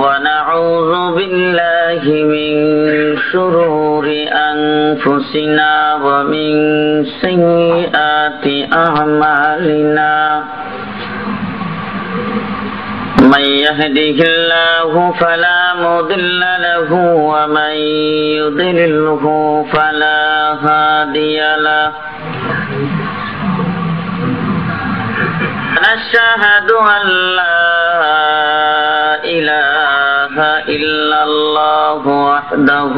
ونعوذ بالله من شرور أنفسنا ومن سيئات أعمالنا من يهده الله فلا مضل له ومن يضلله فلا هادي له نشهد أن لا إله إلا الله وحده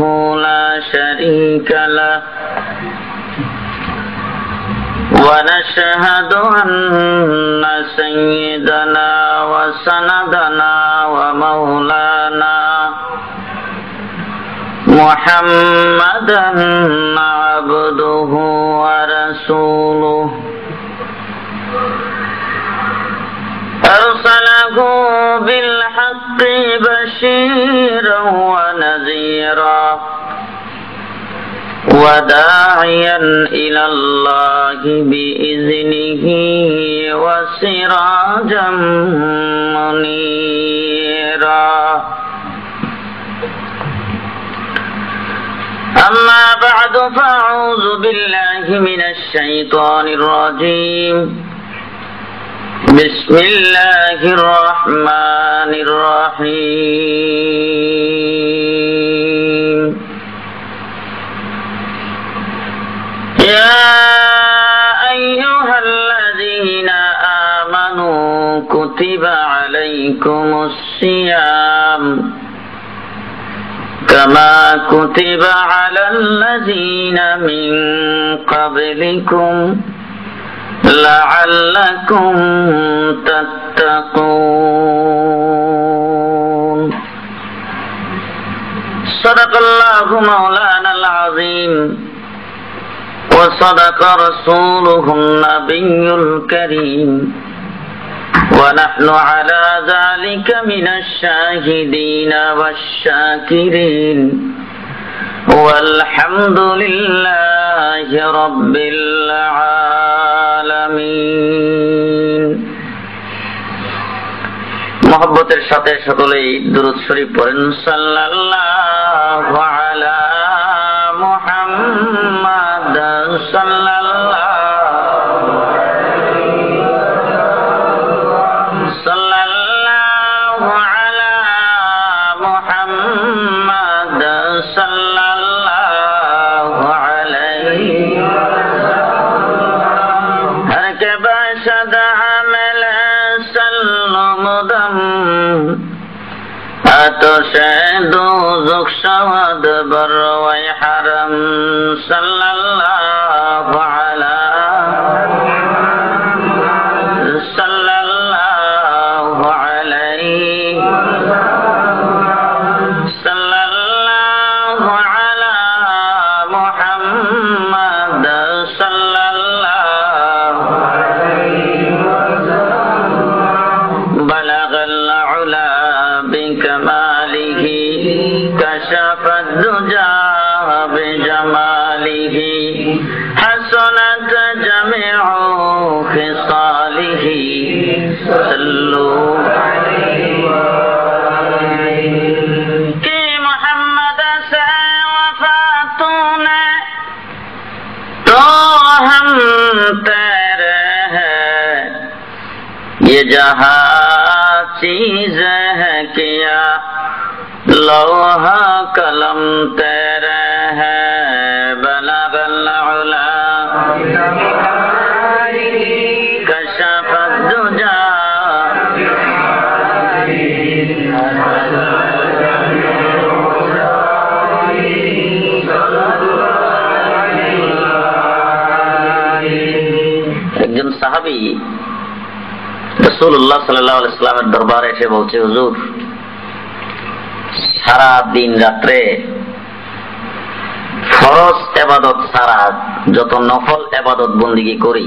لا شريك له ونشهد أن سيدنا وسندنا ومولانا محمدا عبده ورسوله أرسله بالحق بشيرا ونذيرا وداعيا إلى الله بإذنه وسراجا منيرا أما بعد فأعوذ بالله من الشيطان الرجيم بسم الله الرحمن الرحيم يا أيها الذين آمنوا كتب عليكم الصيام كما كتب على الذين من قبلكم لعلكم تتقون صدق الله مولانا العظيم وصدق رسوله النبي الكريم ونحن على ذلك من الشاهدين والشاكرين والحمد لله رب العالمين محبতের সাথে সকলেই দুরূদ শরীফ পড়েন সাল্লাল্লাহু আলা মুহাম্মাদ সাল্লাল্লাহু আলা মুহাম্মাদ সাল্লাল্লাহু আলাইহি হর কে বাশদ আমল সাল্লুমদম আতশে দোজখ শাওয়াদ বরওয়াই হারাম সাল্লাল্লাহু আলা সাল্লাল্লাহু আলাইহি সাল্লাল্লাহু আলা মুহাম্মাদ সাল্লাল্লাহু আলাইহি বালাগাল উলা বিকামালিহি কাশাফাদ দুজা বিজামালিহি হাসানাত জামিউ খিসালিহি সাল্লু আলাইহি कि मोहम्मद से वफा तूने तो हम तेरे हैं ये जहां चीज है किया लौहा कलम तेरे है बलगल उला कशफत दुजा একজন সাহাবী রাসূলুল্লাহ সাল্লাল্লাহু আলাইহি ওয়াসাল্লামের দরবারে এসে বলছে, হুজুর সারা দিন রাত্রে ফরজ ইবাদত ছাড়া যত নফল ইবাদত বন্দেগী করি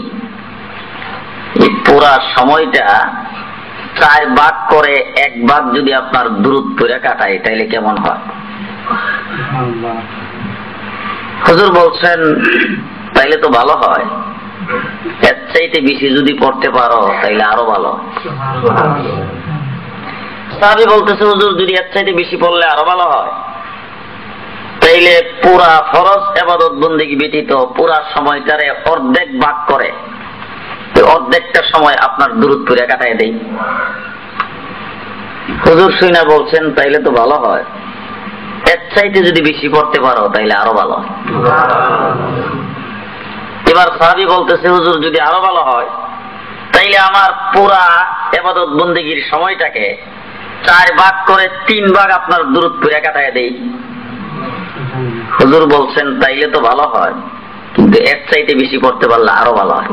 এই পুরা সময়টা 4 ভাগ করে 1 ভাগ যদি আপনার দুরূদ পড়ে কাটাই তাইলে কেমন হয়? হুজুর বলছেন তাইলে তো ভালো হয়, এর চাইতে বেশি যদি পড়তে পারো তাইলে আরো ভালো। সাহাবী বলতেছে, হুজুর যদি এর চাইতে বেশি পড়লে আরো ভালো হয়। তাইলে পুরা ফরজ ইবাদত বন্দেগী ব্যতীত পুরা সময়টারে অর্ধেক ভাগ করে অর্ধেকটা সময় আপনার দুরূদ পড়ে কাটায় দেই। হুজুর শুনে বলছেন, তাইলে তো ভালো হয়, এর চাইতে যদি বেশি পড়তে পারো তাইলে আরো ভালো। এবার সাহাবী বলতেছে, হুজুর যদি আরো ভালো হয় তাইলে আমার পুরা ইবাদত বন্দেগীর সময়টাকে 4 ভাগ করে 3 ভাগ আপনার দুরূদ পড়ে কাটায় দেই। হুজুর বলছেন, তাইলে তো ভালো হয়, কিন্তু এর চাইতে বেশি পড়তে পারলে আরো ভালো হয়।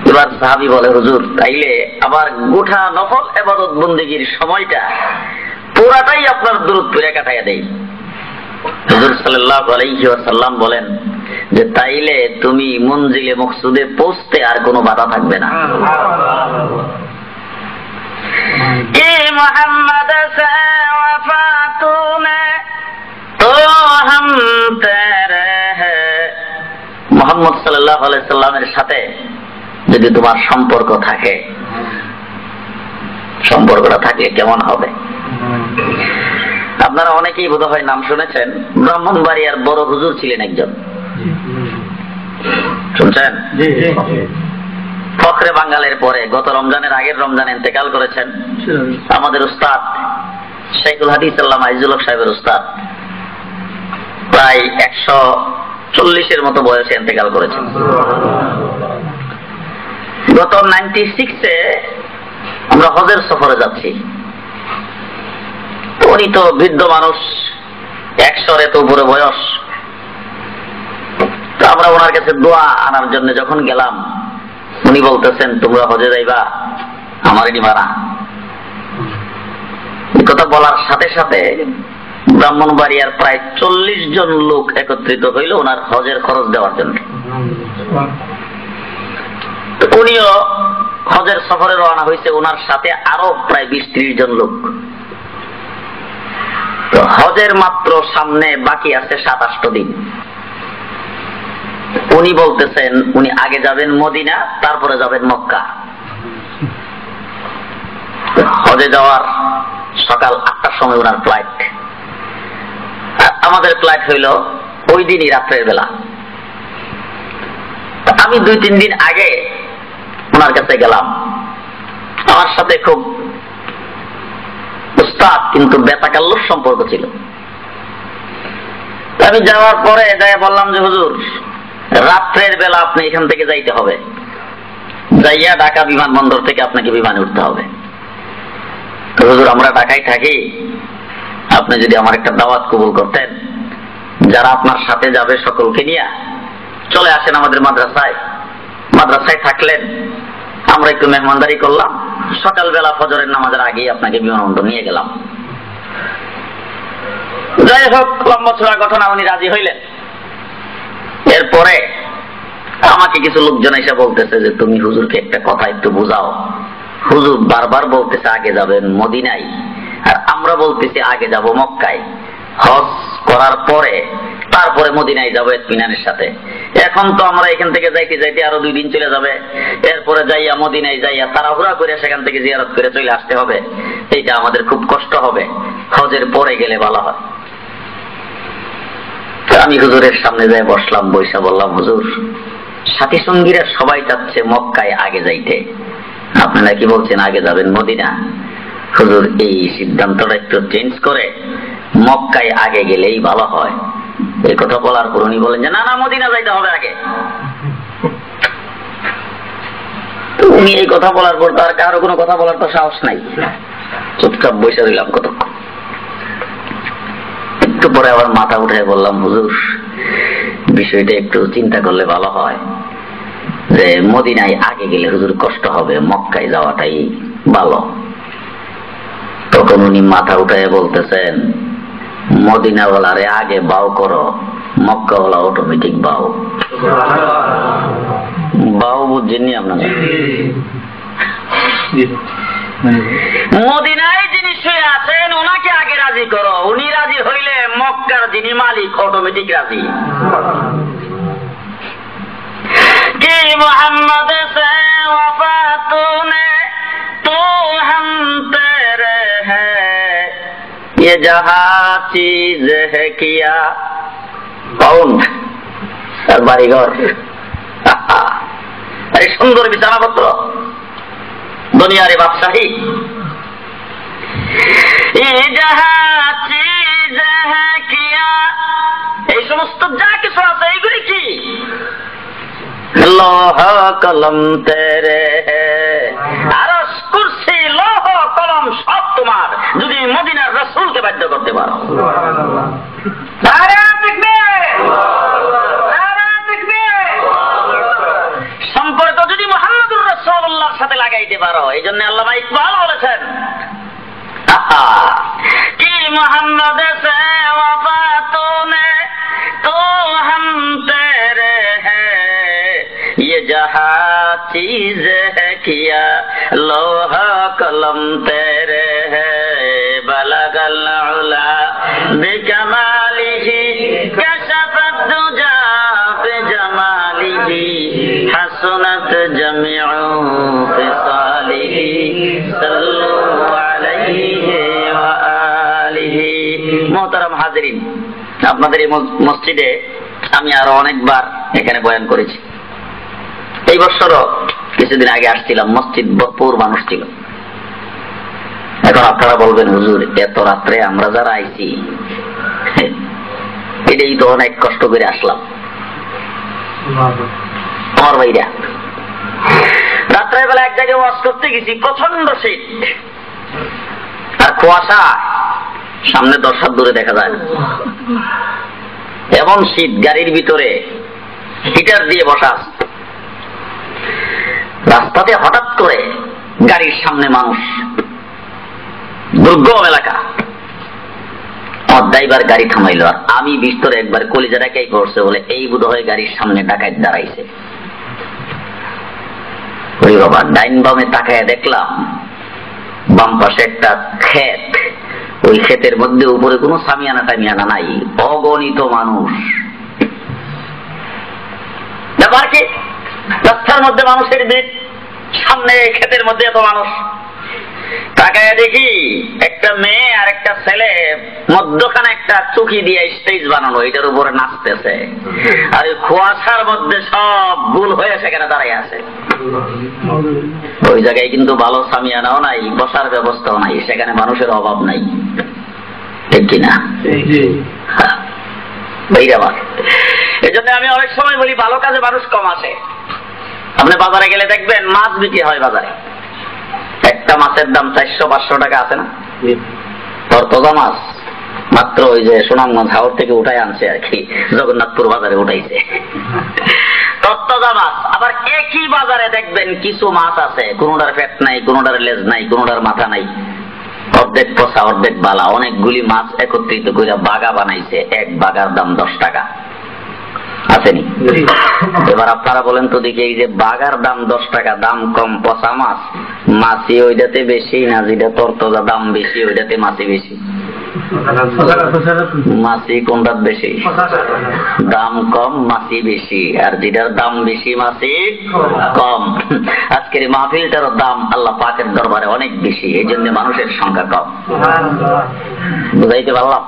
এবার সাহাবী বলে, হুজুর তাইলে আবার গোটা নফল ইবাদত বন্দেগীর সময়টা পুরাটাই আপনার দুরূদ পড়ে কাটায় দেই। হুজুর সাল্লাল্লাহু আলাইহি ওয়াসাল্লাম বলেন যে তাইলে তুমি মঞ্জিলে মকসুদে পৌঁছতে আর কোনো বাধা থাকবে না। কি মুহাম্মদ সে ওয়াফা তুমে তো হাম তেরে হ্যায়। মুহাম্মদ সাল্লাল্লাহু আলাইহি সাল্লামের সাথে যদি তোমার সম্পর্ক থাকে, সম্পর্কটা থাকলে কেমন হবে? আপনারা অনেকেই বোধহয় নাম শুনেছেন, ব্রাহ্মণবাড়িয়ার বড় হুজুর ছিলেন একজন, শুনছেন? ফখরে বাঙ্গালের পরে গত রমজানের আগের রমজানে ইন্তেকাল করেছেন আমাদের উস্তাদ শাইখুল হাদিস আল্লামা আজিজুল হক সাহেবের উস্তাদ। প্রায় 140-এর মতো বয়সে ইন্তেকাল করেছেন। গত 96-এ আমরা হজের সফরে যাচ্ছি। উনি তো বৃদ্ধ মানুষ, 100-এর তো উপরে বয়স। তো আমরা ওনার কাছে দোয়া আনার জন্য যখন গেলাম, উনি বলতেছেন, তোমরা হজে যাইবা, আমারই নিবা না। এই কথা বলার সাথে সাথে ব্রাহ্মণবাড়িয়ার প্রায় 40 জন লোক একত্রিত হইল ওনার হজের খরচ দেওয়ার জন্য। উনিও হজের সফরে রওনা হয়েছে, ওনার সাথে আরো প্রায় 20-30 জন লোক। তো হজের মাত্র সামনে বাকি আছে 7-8 দিন। উনি বলতেছেন উনি আগে যাবেন মদিনা, তারপরে যাবেন মক্কা। হজে যাওয়ার সকাল 8টার সময় ওনার ফ্লাইট, আমাদের ফ্লাইট হইল ওই দিনই রাত্রের বেলা। আমি 2-3 দিন আগে ওনার কাছে গেলাম। আমার সাথে খুব উস্তাদ কিন্তু বেতাকাল্লুর সম্পর্ক ছিল। আমি যাওয়ার পরে যাই বললাম যে হুজুর রাত্রের বেলা আপনি এখান থেকে যাইতে হবে, যাইয়া ঢাকা বিমানবন্দর থেকে আপনাকে বিমানে উঠতে হবে। তো হুজুর আমরা ঢাকায় থাকি, আপনি যদি আমার একটা দাওয়াত কবুল করতেন, যারা আপনার সাথে যাবে সকলকে নিয়ে চলে আসেন আমাদের মাদ্রাসায়। মাদ্রাসায় থাকলেন, আমরা একটু মেহমানদারি করলাম, সকালবেলা ফজরের নামাজের আগেই আপনাকে বিমানবন্দর নিয়ে গেলাম। যাই হোক, লম্বা চড়া ঘটনা, উনি রাজি হইলেন। এরপরে আমাকে কিছু লোকজন এসে বলতেছে যে তুমি হুজুরকে একটা কথা একটু বুঝাও। হুজুর বারবার বলতেছে আগে যাবেন মদিনায়, আর আমরা বলতেছি আগে যাব মক্কায়। হজ করার পরে তারপরে মদিনায় যাবো ইতমিনানের সাথে। এখন তো আমরা এখান থেকে যাইতে যাইতে আরো 2 দিন চলে যাবে, এরপরে যাইয়া মদিনায় যাইয়া তাড়াহুড়া করে সেখান থেকে জিয়ারত করে চলে আসতে হবে। এইটা আমাদের খুব কষ্ট হবে, হজের পরে গেলে ভালো হয়। আমি হুজুরের সামনে যাই বসলাম, বৈশা বললাম, হুজুর সাথী সঙ্গীরা সবাই চাচ্ছে মক্কায় আগে যাইতে, আপনারা কি বলছেন আগে যাবেন মদিনা? হুজুর এই সিদ্ধান্তটা একটু চেঞ্জ করে মক্কায় আগে গেলেই ভালো হয়। এই কথা বলার পর উনি বলেন যে না না, মদিনা যাইতে হবে আগে। উনি এই কথা বলার পর তার কারো কোনো কথা বলার তো সাহস নাই, চুপচাপ বসে রইলাম কতক্ষণ। একটু পরে আবার মাথা উঠে বললাম, হুজুর বিষয়টা একটু চিন্তা করলে ভালো হয়, যে মদিনায় আগে গেলে হুজুর কষ্ট হবে, মক্কায় যাওয়াটাই ভালো। তখন উনি মাথা উঠে বলতেছেন, মদিনাওয়ালারে আগে বাও করো, মক্কাওয়ালা অটোমেটিক বাও। বাও বুঝছেননি আপনারা? মদিনায় যিনি শুয়ে আছেন ওনাকে আগে রাজি করো, উনি রাজি হইলে মক্কার যিনি মালিক অটোমেটিক রাজি। কি মুহাম্মদ সে ওয়াফা তুমে তো হাম ये जहाँ चीज है किया পাউন্ড আর বাড়িঘর, আরে সুন্দর বিছানাপত্র, দুনিয়ারে বাদশাহী, এই সমস্ত যা কিছু আছে এইগুলি কি লৌহ কলম তেরে, আরশ কুরসি লৌহ কলম সব তোমার, যদি মদিনার রাসূলকে বাধ্য করতে পারো। সম্পর্ক যদি মুহাম্মদুর রাসূলুল্লাহর সাথে লাগাইতে পারো। এই জন্য আল্লামা ইকবাল বলেছেন, কি মোহাম্মদ সে ওয়াফা তূনে তো हम तेरे हैं, ये जहाँ चीज है किया लोहा कलम तेरे है, बलगल उला बिकमालिही कशफत दुजा बिजमालिही हसनत जमीउ फिसालिही सल्लु अलैहि वा आलिहि। मोहतरम हाजिরিন, আপনাদের এই মসজিদে আমি আরো অনেকবার এখানে বয়ান করেছি। এই বছরও কিছুদিন আগে আসছিলাম, মসজিদ ভরপুর মানুষ ছিল। এখন আপনারা বলবেন, হুজুর এত রাত্রে আমরা যারা আইছি এটাই তো অনেক কষ্ট করে আসলাম। আমার ভাইরা, রাত্রের বেলা এক জায়গায় ওয়াজ করতে গেছি, প্রচন্ড শীত আর কুয়াশা, সামনে 10 হাত দূরে দেখা যায় না, এমন শীত, গাড়ির ভিতরে হিটার দিয়ে বসা। রাস্তাতে হঠাৎ করে গাড়ির সামনে মানুষ, দুর্গম এলাকা, আমার ড্রাইভার গাড়ি থামাইল, আর আমি ভিতরে একবার কলিজাটাকেই পড়ছে, বলে এই বোধ হয় গাড়ির সামনে ডাকাত দাঁড়াইছে। ওই বাবা, ডাইন বামে তাকায় দেখলাম বাম পাশে একটা ক্ষেত, ওই ক্ষেতের মধ্যে উপরে কোনো সামিয়ানা টামিয়ানা নাই, অগণিত মানুষ। ব্যাপার কি, রাস্তার মধ্যে মানুষের ভিড়, সামনে ক্ষেতের মধ্যে এত মানুষ। তাকায় দেখি একটা মেয়ে আর একটা ছেলে, মধ্যখানে একটা চুকি দিয়ে স্টেজ বানানো, এটার উপরে নাচতেছে, আর ওই কুয়াশার মধ্যে সব গুল হয়ে সেখানে দাঁড়ায় আছে। ওই জায়গায় কিন্তু ভালো সামিয়ানাও নাই, বসার ব্যবস্থাও নাই, সেখানে মানুষের অভাব নাই, ঠিক কিনা? এই জন্য আমি অনেক সময় বলি, ভালো কাজে মানুষ কম আসে। আপনি বাজারে গেলে দেখবেন মাছ বিক্রি হয় বাজারে, একটা মাছের দাম 400-500 টাকা আছে না? তরতাজা মাছ মাত্র ওই যে সুনামগঞ্জ হাওর থেকে উঠাই আনছে আর কি, জগন্নাথপুর বাজারে উঠাইছে তরতাজা মাছ। আবার একই বাজারে দেখবেন কিছু মাছ আছে, কোনোটার পেট নাই, কোনোটার লেজ নাই, কোনোটার মাথা নাই, অর্ধেক পচা অর্ধেক বালা, অনেকগুলি মাছ একত্রিত করে বাগা বানাইছে, এক বাগার দাম 10 টাকা। আসেনি? এবার আপনারা বলেন তো দেখি, এই যে বাগার দাম 10 টাকা, দাম কম পচা মাছ, মাছি ওইটাতে বেশি না যেটা তরতাজা দাম বেশি ওইটাতে মাছি বেশি? মাছি কোনটার বেশি? দাম কম মাছি বেশি, আর যেটার দাম বেশি মাছি কম। আজকের মাহফিলটারও দাম আল্লাহ পাকের দরবারে অনেক বেশি, এই জন্য মানুষের সংখ্যা কম। বুঝাইতে পারলাম?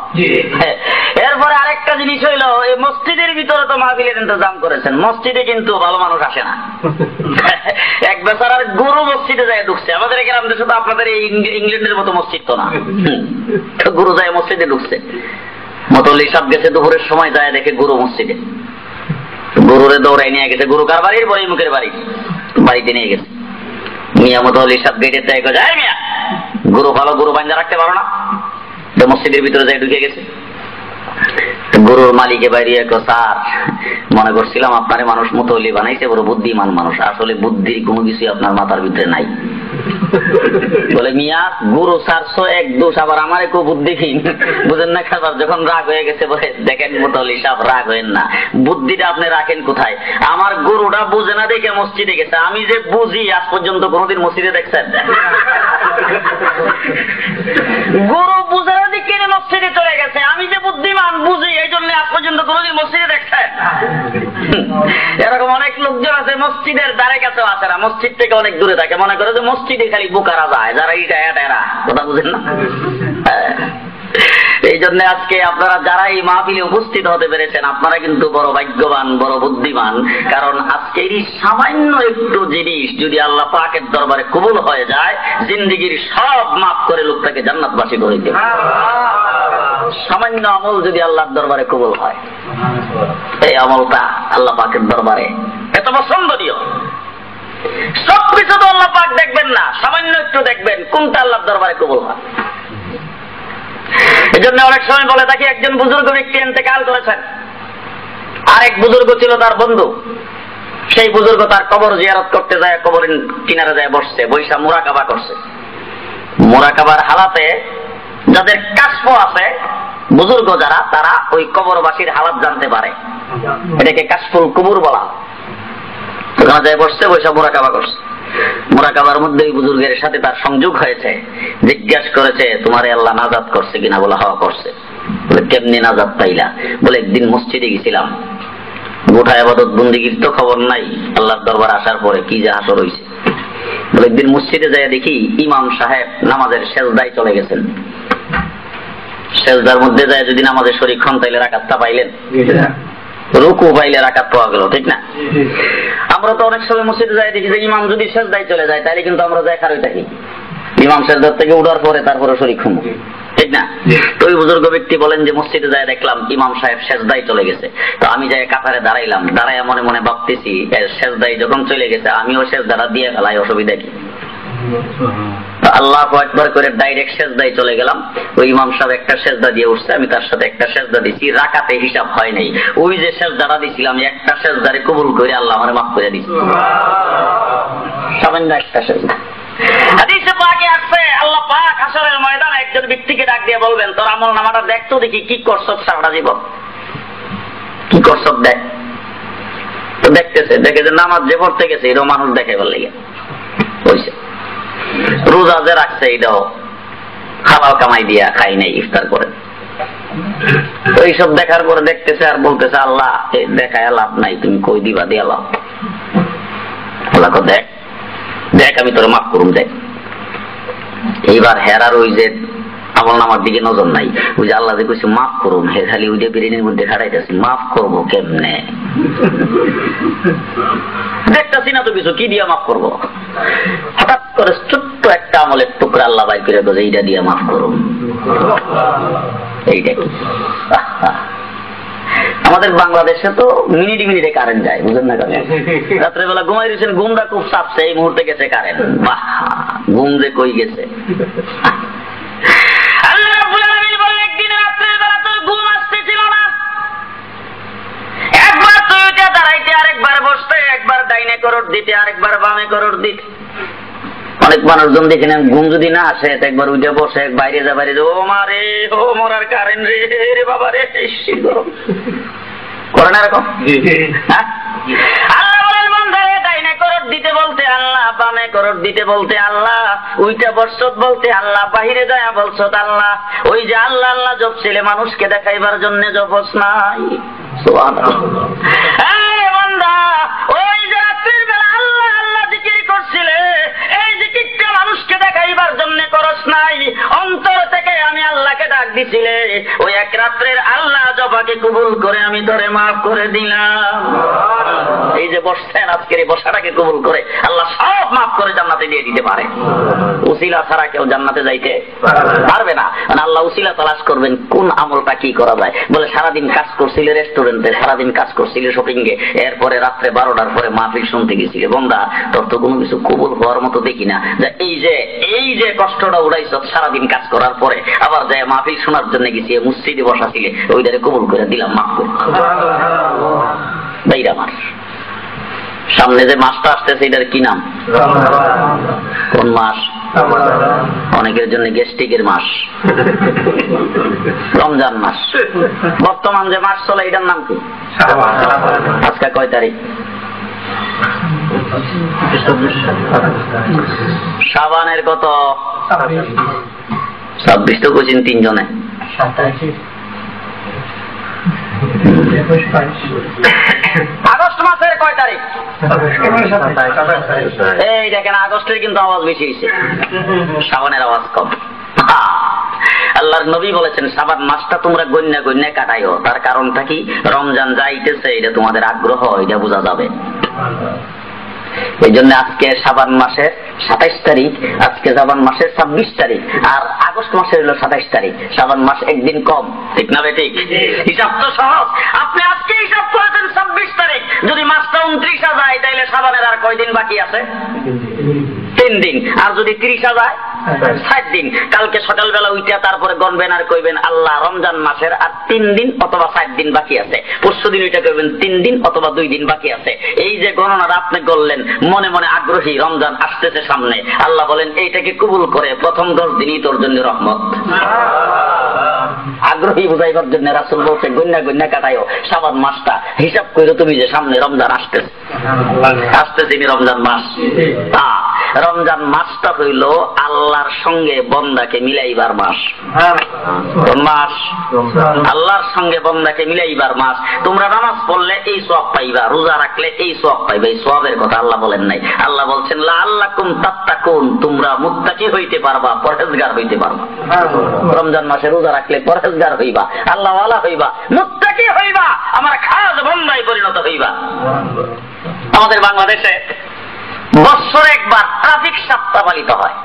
এরপরে আরেকটা জিনিস হইল, এই মসজিদের ভিতরে তো মাহফিলের ইন্তজাম করেছেন, মসজিদে কিন্তু ভালো মানুষ আসে না। এক বেচারার গুরু মসজিদে যায় ঢুকছে, আমাদের গ্রাম দেশে তো আপনাদের এই ইংল্যান্ডের মতো মসজিদ তো না, গুরু যায় মসজিদে ঢুকছে। মতলি সাহেব গেছে দুপুরের সময়, যায় দেখে গুরু মসজিদে, গুরুরে দৌড়াই নিয়ে গেছে। গুরু কার বাড়ির? বড়ি মুখের বাড়ি, বাড়িতে নিয়ে গেছে। মিয়া মতলি সাহেব গেটের চাই যায়, মিয়া গুরু ভালো, গুরু বান্ধা রাখতে পারো না? মসজিদের ভিতরে যাই ঢুকে গেছে। গুরুর মালিকে বাইরে, স্যার মনে করছিলাম আপনারে মানুষ মুতল্লি বানাইছে, বড় বুদ্ধিমান মানুষ, আসলে বুদ্ধির কোনো কিছু আপনার মাথার ভিতরে নাই। বলে মিয়া গুরু স্যারশো এক দোষ, আবার আমার একটু বুদ্ধিহীন, বুঝেন না? খাবার যখন রাগ হয়ে গেছে, বলে দেখেন মুতল্লি সাহেব রাগ হয়েন না, বুদ্ধিটা আপনি রাখেন কোথায়? আমার গুরুটা বুঝে না দেখে মসজিদে গেছে, আমি যে বুঝি আজ পর্যন্ত কোনোদিন মসজিদে দেখছেন? গুরু বুঝে না দেখে মসজিদে চলে গেছে, আমি যে বুদ্ধিমান বুঝি এই জন্য আজ পর্যন্ত কোনোদিন মসজিদে দেখছেন? এরকম অনেক লোকজন আছে, মসজিদের ধারে কাছেও আসে না, মসজিদ থেকে অনেক দূরে থাকে, মনে করে যে মসজিদে খালি বোকারা যায়, যারা ইটা এরা, কথা বুঝেন না? জন্য আজকে আপনারা যারা এই মাহফিলে উপস্থিত হতে পেরেছেন আপনারা কিন্তু বড় ভাগ্যবান, বড় বুদ্ধিমান। কারণ আজকের এই সামান্য একটু জিনিস যদি আল্লাহ পাকের দরবারে কবুল হয়ে যায়, জিন্দেগির সব মাফ করে লোকটাকে জান্নাতবাসী করে দেবে। সামান্য আমল যদি আল্লাহর দরবারে কবুল হয়, এই আমলটা আল্লাহ পাকের দরবারে এত পছন্দনীয়। সবকিছু তো আল্লাহ পাক দেখবেন না, সামান্য একটু দেখবেন কোনটা আল্লাহর দরবারে কবুল হয়। এই জন্য অনেক সময় বলে থাকি, একজন বুজুর্গ ব্যক্তি ইন্তেকাল করেছেন, আরেক বুজুর্গ ছিল তার বন্ধু। সেই বুজুর্গ তার কবর জিয়ারত করতে যায়, কবরের কিনারে যায় বসছে, বৈশা মুরাকাবা করছে। মুরাকাবার হালাতে যাদের কাশফ আছে, বুজুর্গ যারা, তারা ওই কবরবাসীর হালাত জানতে পারে। এটাকে কাশফুল কুবুর বলা। ওখানে যায় বসছে, বৈশা মুরাকাবা করছে। মুরাকাবার মধ্যে ওই বুজুর্গের সাথে তার সংযোগ হয়েছে। জিজ্ঞাসা করেছে, তোমারে আল্লাহ নাজাত করছে কিনা? বলে হওয়া করছে। বলে কেমনি নাজাত পাইলা? বলে একদিন মসজিদে গেছিলাম, গোটা ইবাদত বন্দেগীর তো খবর নাই, আল্লাহর দরবার আসার পরে কি যে হাসর হইছে। বলে একদিন মসজিদে যায় দেখি ইমাম সাহেব নামাজের সেজদায় চলে গেছেন। সেজদার মধ্যে যায় যদি নামাজে শরীক হন তাইলে রাকাতটা পাইলেন, রুকু পাইলে রাকাত পাওয়া গেল, ঠিক না? আমরা তো অনেক সময় মসজিদে যাই দেখি যে ইমাম যদি সেজদায় চলে যায় তাহলে কিন্তু আমরা যাই খারই থাকি, ইমাম সেজদার থেকে উঠার পরে তারপরে শরীক হম, ঠিক না? তো ওই বুজুর্গ ব্যক্তি বলেন যে মসজিদে যায় দেখলাম ইমাম সাহেব সেজদায় চলে গেছে। তো আমি যাই কাতারে দাঁড়াইলাম, দাঁড়াইয়া মনে মনে ভাবতেছি সেজদায় যখন চলে গেছে আমিও সেজদাটা দিয়ে ফেলাই, অসুবিধা কি? আল্লাহু আকবার করে ডাইরেক্ট সেজদায় চলে গেলাম। ওই ইমাম সাহেব একটা সেজদা দিয়ে উঠছে, আমি তার সাথে একটা সেজদা দিছি। রাকাতে হিসাব হয় নাই, ওই যে সেজদাটা দিছিলাম একটা সেজদারে কবুল করে আল্লাহ আমারে মাফ করে দিয়েছে। সামান্য একটা সেজদা। হাদিসে পাকে আছে আল্লাহ পাক হাশরের ময়দানে একজন ব্যক্তিকে ডাক দিয়ে বলবেন, তোর আমলনামাটা দেখ তো দেখি কি করছস সারা জীবন, কি করছস দেখ। তো দেখতেছে, দেখে যে নামাজ যে পড়তে গেছে এটাও মানুষ দেখে বললে হইছে, রোজা যে রাখছে এটাও হালাল কামাই দিয়া খাই নাই, ইফতার করে। তো এইসব দেখার পরে দেখতেছে আর বলতেছে, আল্লাহ দেখায় লাভ নাই, তুমি কই দিবা দিয়া লাভ। আল্লাহ দেখ দেখ আমি তোর মাফ করুম দেখ। এইবার হেরার ওই যে আমল নামার দিকে নজর নাই, ওই যে আল্লাহ যে কইছে মাফ করুম, হে খালি ওই যে বিরিয়ানির মধ্যে খাড়াইতেছি, মাফ করবো কেমনে? দেখতেছি না তো কিছু, কি দিয়া মাফ করবো? হঠাৎ করে ছোট্ট একটা আমলের টুকরা আল্লাহ বাই করে বলে এইটা দিয়া মাফ করুম। এইটা কি? আমাদের বাংলাদেশে তো মিনিটে মিনিটে কারেন্ট যায়, বুঝেন না? রাত্রেবেলা ঘুমাই দিয়েছেন, ঘুমটা খুব চাপছে, এই মুহূর্তে গেছে কারেন্ট। বাহ, ঘুম যে কই গেছে। আল্লাহ রাব্বুল আলামিন বলেন, একদিন রাত্রের বেলা তোর ঘুম আসতেছিল না, একবার তুই উঠে দাঁড়াইতে, আরেকবার বসতে, একবার ডাইনে করোট দিতে, আরেকবার বামে করোট দিতে। অনেক মানুষজন দেখে নেন ঘুম যদি না আসে একবার উঠে বসে, বাইরে যা বাইরে যা, ও মারে ও মরার কারেন্ট রে, রে বাবা রে, করে না এরকম? আল্লাহ বলেন, বান্দারে ডাইনে করোট দিতে বলতে আল্লাহ, বামে করোট দিতে বলতে আল্লাহ, উইটা বর্ষত বলতে আল্লাহ, বাহিরে যায় বলছত আল্লাহ। ওই যে আল্লাহ আল্লাহ জপছিলে মানুষকে দেখাইবার জন্য জপস নাই। সুবহানাল্লাহ। এই বান্দা, ওই যে রাত্রির বেলা আল্লাহ আল্লাহ জিকির করছিলে, এই জিকিরটা মানুষকে দেখাইবার জন্য করস নাই, অন্তর থেকে আমি আল্লাহকে ডাক দিছিলে, ওই এক রাত্রের আল্লাহ জবাকে কবুল করে আমি তোরে মাফ করে দিলাম। এই যে বসছেন আজকের এই বসাটাকে কবুল করে আল্লাহ সব মাফ করে জান্নাতে দিয়ে দিতে পারে। উসিলা ছাড়া কেউ জান্নাতে যাইতে পারবে না। আল্লাহ উসিলা তালাশ করবেন কোন আমলটা কি করা যায়। বলে সারাদিন কাজ করছিলে রেস্টুরেন্টে, সারাদিন কাজ করছিলে শপিং এ, এরপরে রাত্রে 12টার পরে মাহফিল শুনতে গেছিলে, বন্ধা তোর তো কোনো কিছু কবুল হওয়ার মতো দেখি না। এই যে কষ্টটা উড়াইছ সারাদিন কাজ করার পরে, আবার যায় মাহফিল শোনার জন্য গেছি, মসজিদে বসাছিলে, ওইটারে কবুল করে দিলাম, মাফ করে। বাইরা মাস সামনে যে মাসটা আসতেছে এটার কি নাম? কোন মাস? অনেকের জন্য গ্যাস্ট্রিকের মাস, রমজান মাস। বর্তমান যে মাস চলে এটার নাম কি? আজকে কয় তারিখ? শাবানের কত? 26 তো কইছেন তিনজনে। আগস্ট মাসের কয় তারিখ? এই দেখেন আগস্টের কিন্তু আওয়াজ বেশি হয়েছে, শাবানের আওয়াজ কম। আল্লাহ আল্লাহর নবী বলেছেন শাবান মাসটা তোমরা গণ্যা গণ্যা কাটাইও। তার কারণটা কি? রমজান যাইতেছে, এটা তোমাদের আগ্রহ, এটা বোঝা যাবে। এই জন্য আজকে শাবান মাসের 27 তারিখ, আজকে শাবান মাসের 26 তারিখ, আর আগস্ট মাসের হলো 27 তারিখ। শাবান মাস একদিন কম, ঠিক না বে ঠিক? হিসাব তো সহজ। আপনি আজকে হিসাব করেছেন 26 তারিখ, যদি মাসটা 29 যায় তাহলে শাবানের আর কয়দিন বাকি আছে? 3 দিন। আর যদি 30 যায় 60 দিন। কালকে সকালবেলা উঠে তারপরে গণবেন আর কইবেন আল্লাহ রমজান মাসের আর 3 দিন অথবা 60 দিন বাকি আছে। পরশু দিন ওইটা কইবেন 3 দিন অথবা 2 দিন বাকি আছে। এই যে গণনাটা আপনি করলেন, মনে মনে আগ্রহী, রমজান আসতেছে সামনে। আল্লাহ বলেন এইটাকে কবুল করে প্রথম 10 দিনই তোর জন্য রহমত। আগ্রহী বুঝাইবার জন্য রাসূল বলছে গণ্যা গণ্যা কাটাইও শাবান মাসটা, হিসাব করে তুমি যে সামনে রমজান আসতেছে রমজান মাস। রমজান মাসটা হইল আল্লাহর সঙ্গে বন্দাকে মিলাইবার মাস। মাস আল্লাহর সঙ্গে বন্দাকে মিলাইবার মাস। তোমরা নামাজ পড়লে এই সওয়াব পাইবা, রোজা রাখলে এই সওয়াব পাইবা। এই সওয়াবের কথা আল্লাহ বলেন নাই। আল্লাহ বলছেন লাআল্লাকুম তাত্তাকুন, তোমরা মুত্তাকি হইতে পারবা, পরহেজগার হইতে পারবা। রমজান মাসে রোজা রাখলে পরহেজগার হইবা, আল্লাহ ওয়ালা হইবা, মুত্তাকি হইবা, আমার খাস বন্দায় পরিণত হইবা। আমাদের বাংলাদেশে বছরে একবার ট্রাফিক সপ্তাহ পালিত হয়।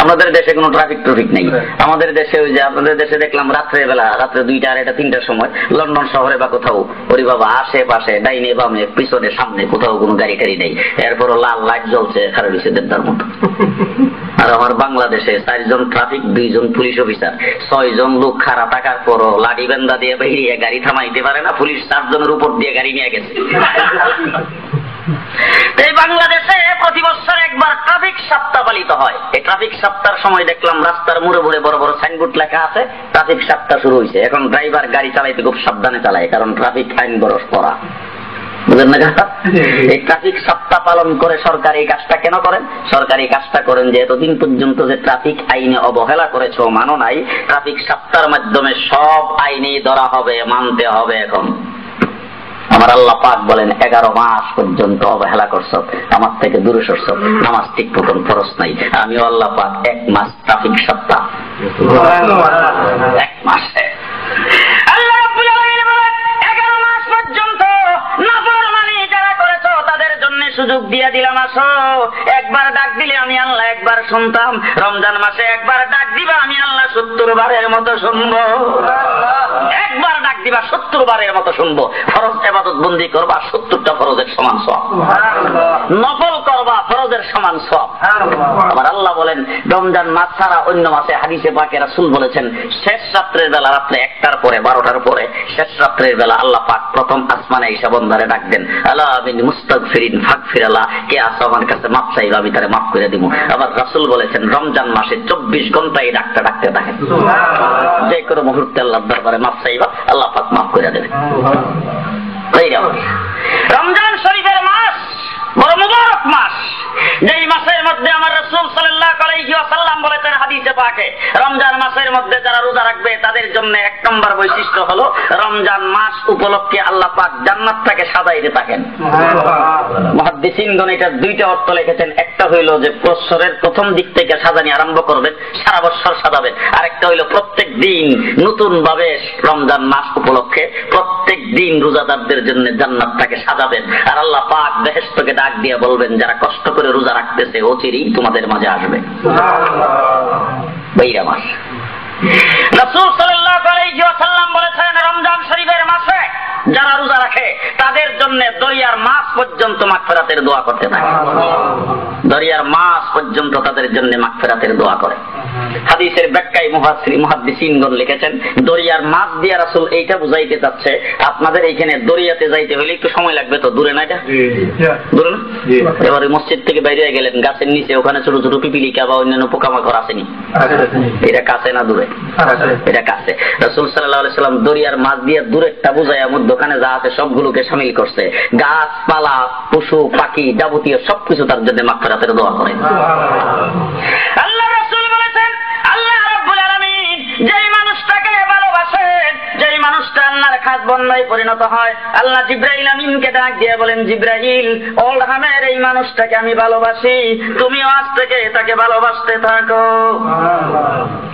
আমাদের দেশে কোনো ট্রাফিক নেই। আমাদের দেশে ওই যে আপনাদের দেশে দেখলাম রাত্রে 2টা, 2:30, 3টার সময় লন্ডন শহরে বা কোথাও ওরে বাবা আশেপাশে ডাইনে বামে পিছনে সামনে কোথাও কোনো গাড়ি টাড়ি নেই, এরপরও লাল লাইট জ্বলছে খারাপ হয়েছে দেবদার মতো। আর আমার বাংলাদেশে 4 জন ট্রাফিক, 2 জন পুলিশ অফিসার, 6 জন লোক খাড়া থাকার পরও লাঠি বেন্দা দিয়ে বেরিয়ে গাড়ি থামাইতে পারে না। পুলিশ 4 জনের উপর দিয়ে গাড়ি নিয়ে গেছে। এই বাংলাদেশে প্রতি বছর একবার ট্রাফিক সপ্তাহ পালিত হয়। এই ট্রাফিক সপ্তাহের সময় দেখলাম রাস্তার মোড়ে মোড়ে বড় বড় সাইনবোর্ড লেখা আছে ট্রাফিক সপ্তাহ শুরু হয়েছে। এখন ড্রাইভার গাড়ি চালাইতে খুব সাবধানে চালায়, কারণ ট্রাফিক আইন বরস করা। বুঝলেন না? এই ট্রাফিক সপ্তাহ পালন করে সরকার এই কাজটা কেন করেন? সরকার এই কাজটা করেন যে এতদিন পর্যন্ত যে ট্রাফিক আইনে অবহেলা করেছো, মানো নাই, ট্রাফিক সপ্তাহের মাধ্যমে সব আইনেই ধরা হবে, মানতে হবে। এখন আমার আল্লাহ পাক বলেন 11 মাস পর্যন্ত অবহেলা করছো, আমার থেকে দূরে সরছো, নামাজ ঠিক মতন ফরজ নাই। আমিও আল্লাহ পাক 1 মাস ট্রাফিক সপ্তাহ, 1 মাসে আল্লাহ রাব্বুল আলামিন বলেন 11 মাস পর্যন্ত নাফরমানি যারা করেছো তাদের জন্য সুযোগ দিয়ে দিলাম, আসো। একবার ডাক দিলে আমি আল্লাহ একবার শুনতাম। রমজান মাসে একবার ডাক দিবা, আমি আল্লাহ 70 বারের মতো শুনবো। একবার ডাক দিবা 70 বারের মতো শুনবো। ফরজ ইবাদত বন্দি করবা, 70টা ফরজের সমান সওয়াব। নফল করবা, ফরজের সমান সওয়াব। আবার আল্লাহ বলেন রমজান মাস ছাড়া অন্য মাসে হাদিসে পাকে রাসূল বলেছেন শেষ রাত্রের বেলা, রাত্রে 1টার পরে 12টার পরে শেষ রাত্রের বেলা আল্লাহ পাক প্রথম আসমানে এসে বন্দারে ডাক দেন, আলা বিন মুস্তাগফিরিন ফাগফিরাল্লাহ, কে আসো আমার কাছে মাফ চাইবা, আমি তারে মাফ করে দিব। আবার রাসূল বলেছেন রমজান মাসে 24 ঘন্টা এই ডাকতে ডাকতে থাকে, যে কোনো মুহূর্তে আল্লাহর দরবারে মাফ চাইবা, আল্লাহ পাক মাফ করে দেবে। রমজান শরীফের মাস বড় মুবারক মাস, যেই মাসের মধ্যে আমার রাসূল সাল্লাল্লাহু আলাইহি ওয়াসাল্লাম বলেছেন হাদিসে পাকে, রমজান মাসের মধ্যে যারা রোজা রাখবে তাদের জন্য 1 নম্বর বৈশিষ্ট্য হলো রমজান মাস উপলক্ষে আল্লাহ পাক জান্নাতটাকে সাজাইতে থাকেন। মুহাদ্দিসিনগণ এটা 2টা অর্থ লিখেছেন। একটা হইল যে বছরের প্রথম দিক থেকে সাজানি আরম্ভ করবেন, সারা বছর সাজাবেন। আরেকটা হইল প্রত্যেক দিন নতুন ভাবে রমজান মাস উপলক্ষে প্রত্যেক দিন রোজাদারদের জন্য জান্নাতটাকে সাজাবেন। আর আল্লাহ পাক বেহেশতকে ডাক দিয়ে বলবেন যারা কষ্ট করে রোজা রাখতেছে অচিরেই তোমাদের মাঝে আসবে। বাইরা মাস রাসূল সাল্লাল্লাহু আলাইহি ওয়াসাল্লাম বলেছেন রমজান শরীফের মাসে যারা রোজা রাখে তাদের জন্য দরিয়ার মাস পর্যন্ত মাগফিরাতের দোয়া করতে থাকে। দরিয়ার মাস পর্যন্ত তাদের জন্য মাগফিরাতের দোয়া করে। হাদিসের ব্যাখ্যায় মুহাদ্দিসিনগণ লিখেছেন দরিয়ার মাছ দিয়ে রাসূল এইটা বুঝাইতে চাচ্ছে আপনাদের এইখানে দরিয়াতে যাইতে হলে একটু সময় লাগবে, তো দূরে না, এটা দূরে না। এবারে মসজিদ থেকে বাইরে গেলেন, গাছের নিচে ওখানে ছোট ছোট পিপিলিকা বা অন্যান্য পোকামাকড় আসেনি, এটা কাছে না দূরে? এটা কাছে। রাসূল সাল্লাল্লাহু আলাইহি সাল্লাম দরিয়ার মাছ দিয়ে দূরেরটা বুঝাইয়া মধ্যখানে যা আছে সবগুলোকে শামিল করছে। গাছপালা, পশু পাখি যাবতীয় সবকিছু তার জন্য মাগফিরাতের দোয়া করে। আল্লাহ রাসূল বলেছেন আল্লাহ রাব্বুল আলামিন যেই মানুষটাকে ভালোবাসেন, যেই মানুষটা আল্লাহর খাস বন্দায় পরিণত হয়, আল্লাহ জিবরাইল আমিনকে ডাক দিয়ে বলেন জিবরাইল ওল হামের এই মানুষটাকে আমি ভালোবাসি, তুমিও আজ থেকে তাকে ভালোবাসতে থাকো।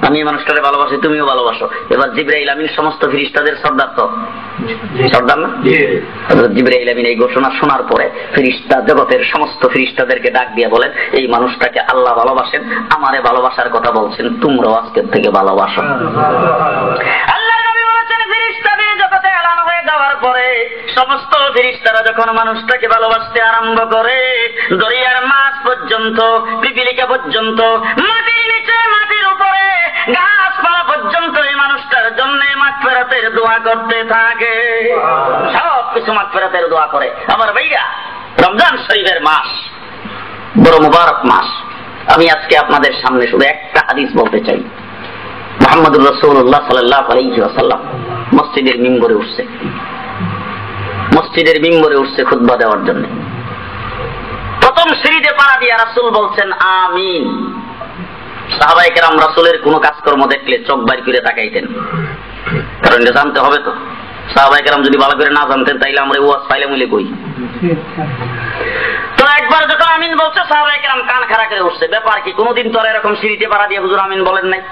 আমি এই মানুষটারে ভালোবাসি, তুমিও ভালোবাসো। এবার জিবরাইল আমিন সমস্ত ফেরেশতাদের সর্দার, তো সর্দার না? হযরত জিবরাইল আমিন এই ঘোষণা শোনার পরে ফেরেশতা জগতের সমস্ত ফেরেশতাদেরকে ডাক দিয়ে বলেন, এই মানুষটাকে আল্লাহ ভালোবাসেন, আমারে ভালোবাসার কথা বলছেন, তোমরাও আজকের থেকে ভালোবাসো। আল্লাহ নবী বলেছেন, ফেরেশতাদের জগতে এলান হয়ে যাওয়ার পরে সমস্ত ফেরেশতারা যখন মানুষটাকে ভালোবাসতে আরম্ভ করে, দরিয়ার মাছ পর্যন্ত, পিপিলিকা পর্যন্ত, মাটির নিচে, মাটির উপরে, গাছপালা পর্যন্ত এই মানুষটার জন্য মাগফিরাতের দোয়া করতে থাকে। সব কিছু মাগফিরাতের দোয়া করে। আমার ভাইরা, রমজান শরীফের মাস বড় মুবারক মাস। আমি আজকে আপনাদের সামনে শুধু একটা হাদিস বলতে চাই। মুহাম্মদুর রাসূলুল্লাহ সাল্লাল্লাহু আলাইহি ওয়াসাল্লাম মসজিদের মিম্বরে উঠছে, মসজিদের মিম্বরে উঠছে খুতবা দেওয়ার জন্য। প্রথম সিঁড়িতে পাড়া দিয়ে রাসূল বলছেন আমিন। সাহাবায়ে কেরাম রাসূলের কোনো কাজকর্ম দেখলে চোখ বাইর করে তাকাইতেন, কারণ এটা জানতে হবে তো। সাহাবায়ে কেরাম যদি ভালো করে না জানতেন তাইলে আমরা ওয়াজ পাইলাম বলে কই। তো একবার যখন আমিন বলছে, সাহাবায়ে কেরাম কান খাড়া করে উঠছে। ব্যাপার কি, কোনোদিন তো এরকম সিঁড়িতে পাড়া দিয়ে হুজুর আমিন বলেন নাই।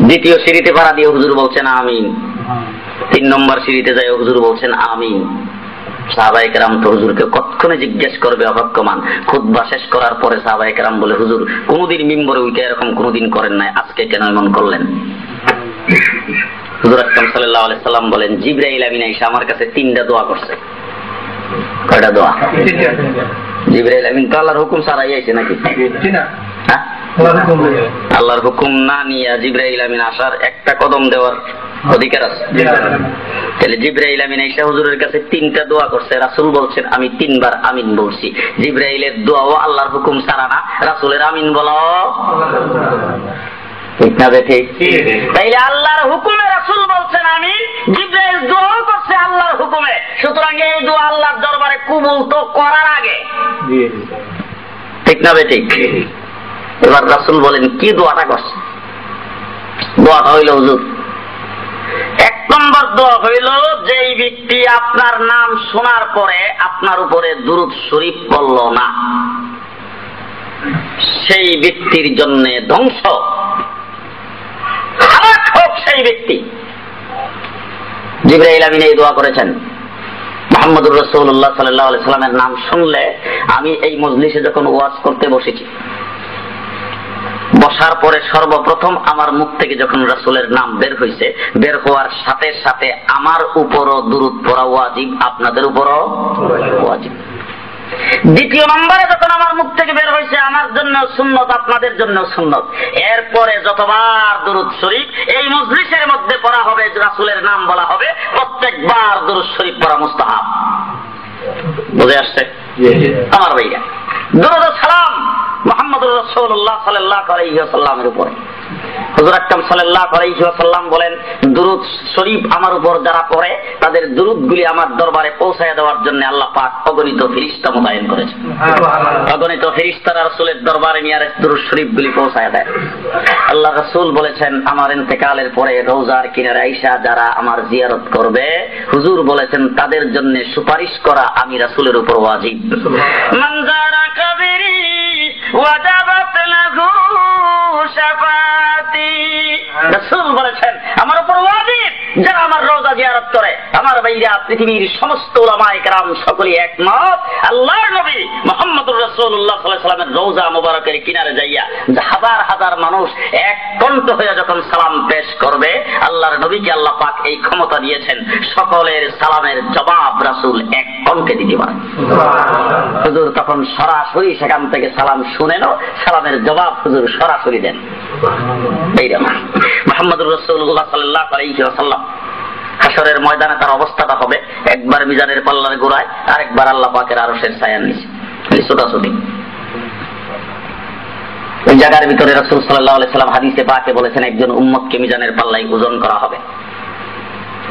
দ্বিতীয় সিঁড়িতে পাড়া দিয়ে হুজুর বলছেন আমিন। 3 নম্বর সিঁড়িতে যায় হুজুর বলছেন আমিন। সাহাবায়ে কেরাম তো হুজুরকে কতক্ষণে জিজ্ঞেস করবে অপেক্ষমান। খুতবা শেষ করার পরে সাহাবায়ে কেরাম বলে, হুজুর কোনোদিন মিম্বরে উঠে এরকম কোনোদিন করেন নাই, আজকে কেন এমন করলেন? হুজুর আকরাম সাল্লাল্লাহু আলাইহি সাল্লাম বলেন, জিবরাইল আমিন এসে আমার কাছে 3টা দোয়া করছে। কয়টা দোয়া? জিবরাইল আমিন তো আল্লাহর হুকুম ছাড়াই আইছে নাকি? হ্যাঁ, আল্লাহর হুকুম না নিয়ে জিবরাইল আমিন আসার একটা কদম দেওয়ার অধিকার আছে? তাহলে জিবরাইল আমিন এসে হুজুরের কাছে 3টা দোয়া করছে। রাসূল বলছেন আমি 3 বার আমিন বলছি। জিবরাইলের দোয়াও আল্লাহর হুকুম ছাড়া না, রাসূলের আমিন বলাও ঠিক না? ঠিক। তাইলে আল্লাহর হুকুমে রাসূল বলছেন আমিন, জিবরাইল দোয়া করছে আল্লাহর হুকুমে। সুতরাং এই দোয়া আল্লাহর দরবারে কবুল তো করার আগে, ঠিক না? ঠিক। এবার রাসূল বলেন কি দোয়াটা করছে? দোয়াটা হইল, হুজুর 1 নম্বর দোয়া হইল, যেই ব্যক্তি আপনার নাম শোনার পরে আপনার উপরে দুরূদ শরীফ পড়ল না, সেই ব্যক্তির জন্য ধ্বংস, হালাক হোক সেই ব্যক্তি। জিবরাইল আমিন এই দোয়া করেছেন। মুহাম্মদুর রাসূলুল্লাহ সাল্লাল্লাহু আলাইহি সাল্লামের নাম শুনলে, আমি এই মজলিসে যখন ওয়াজ করতে বসেছি, বসার পরে সর্বপ্রথম আমার মুখ থেকে যখন রাসূলের নাম বের হয়েছে, বের হওয়ার সাথে সাথে আমার উপরও দুরূদ পড়া ওয়াজিব, আপনাদের উপরও ওয়াজিব। দ্বিতীয় নম্বরে যখন আমার মুখ থেকে বের হয়েছে, আমার জন্য সুন্নত, আপনাদের জন্য সুন্নত। এরপরে যতবার দুরূদ শরীফ এই মজলিসের মধ্যে পড়া হবে, রাসূলের নাম বলা হবে, প্রত্যেকবার দুরূদ শরীফ পড়া মুস্তাহাব। বুঝে আসছে আমার ভাইরা? দুরূদ ও সালাম মুহাম্মদুর রাসূলুল্লাহ সাল্লাল্লাহু আলাইহি ওয়াসাল্লামের উপরে। হুজুর আকরাম সাল্লাল্লাহু আলাইহি ওয়াসাল্লাম বলেন, দুরূদ শরীফ আমার উপর যারা পড়ে, তাদের দুরূদগুলি আমার দরবারে পৌঁছায় দেওয়ার জন্য আল্লাহ পাক অগণিত ফেরেশতা মোতায়েন করেছেন। অগণিত ফেরেশতারা রাসূলের দরবারে নিয়ে দুরূদ শরীফগুলি পৌঁছায় দেয়। আল্লাহ রাসূল বলেছেন, আমার ইন্তেকালের পরে রওজার কিনারে আয়েশা যারা আমার জিয়ারত করবে, হুজুর বলেছেন তাদের জন্য সুপারিশ করা আমি রাসূলের উপর ওয়াজিব। মান যারা কবরি ওয়াজাবাত লাহু শাফাতি। রাসূল বলেছেন আমার উপর ওয়াজিব যারা আমার রওজা জিয়ারত করে। আমার ভাইরা, পৃথিবীর সমস্ত উলামায়ে কেরাম সকলেই একমত, আল্লাহর নবী মুহাম্মদুর রাসূলুল্লাহ সাল্লাল্লাহু আলাইহি ওয়াসাল্লামের রওজা মুবারকের কিনারে যাইয়া হাজার হাজার মানুষ এক কণ্ঠ হয়ে যখন সালাম পেশ করবে, আল্লাহর নবীকে আল্লাহ পাক এই ক্ষমতা দিয়েছেন, সকলের সালামের জবাব রাসূল এক কণ্ঠে দিতে পারেন। হুজুর তখন সরাসরি সেখান থেকে সালাম শুনেন, সালামের জবাব হুজুর সরাসরি দেন। এইরকম মুহাম্মদুর রাসূলুল্লাহ সাল্লাল্লাহু আলাইহি ওয়াসাল্লাম হাশরের ময়দানে তার অবস্থাটা হবে, একবার মিজানের পাল্লার গোড়ায়, আর একবার আল্লাহ পাকের আরশের ছায়ার নিচে, ছোটাছুটি। ওই জায়গার ভিতরে রাসূল সাল্লাল্লাহু আলাইহি সাল্লাম হাদিসে পাকে বলেছেন, একজন উম্মতকে মিজানের পাল্লায় ওজন করা হবে।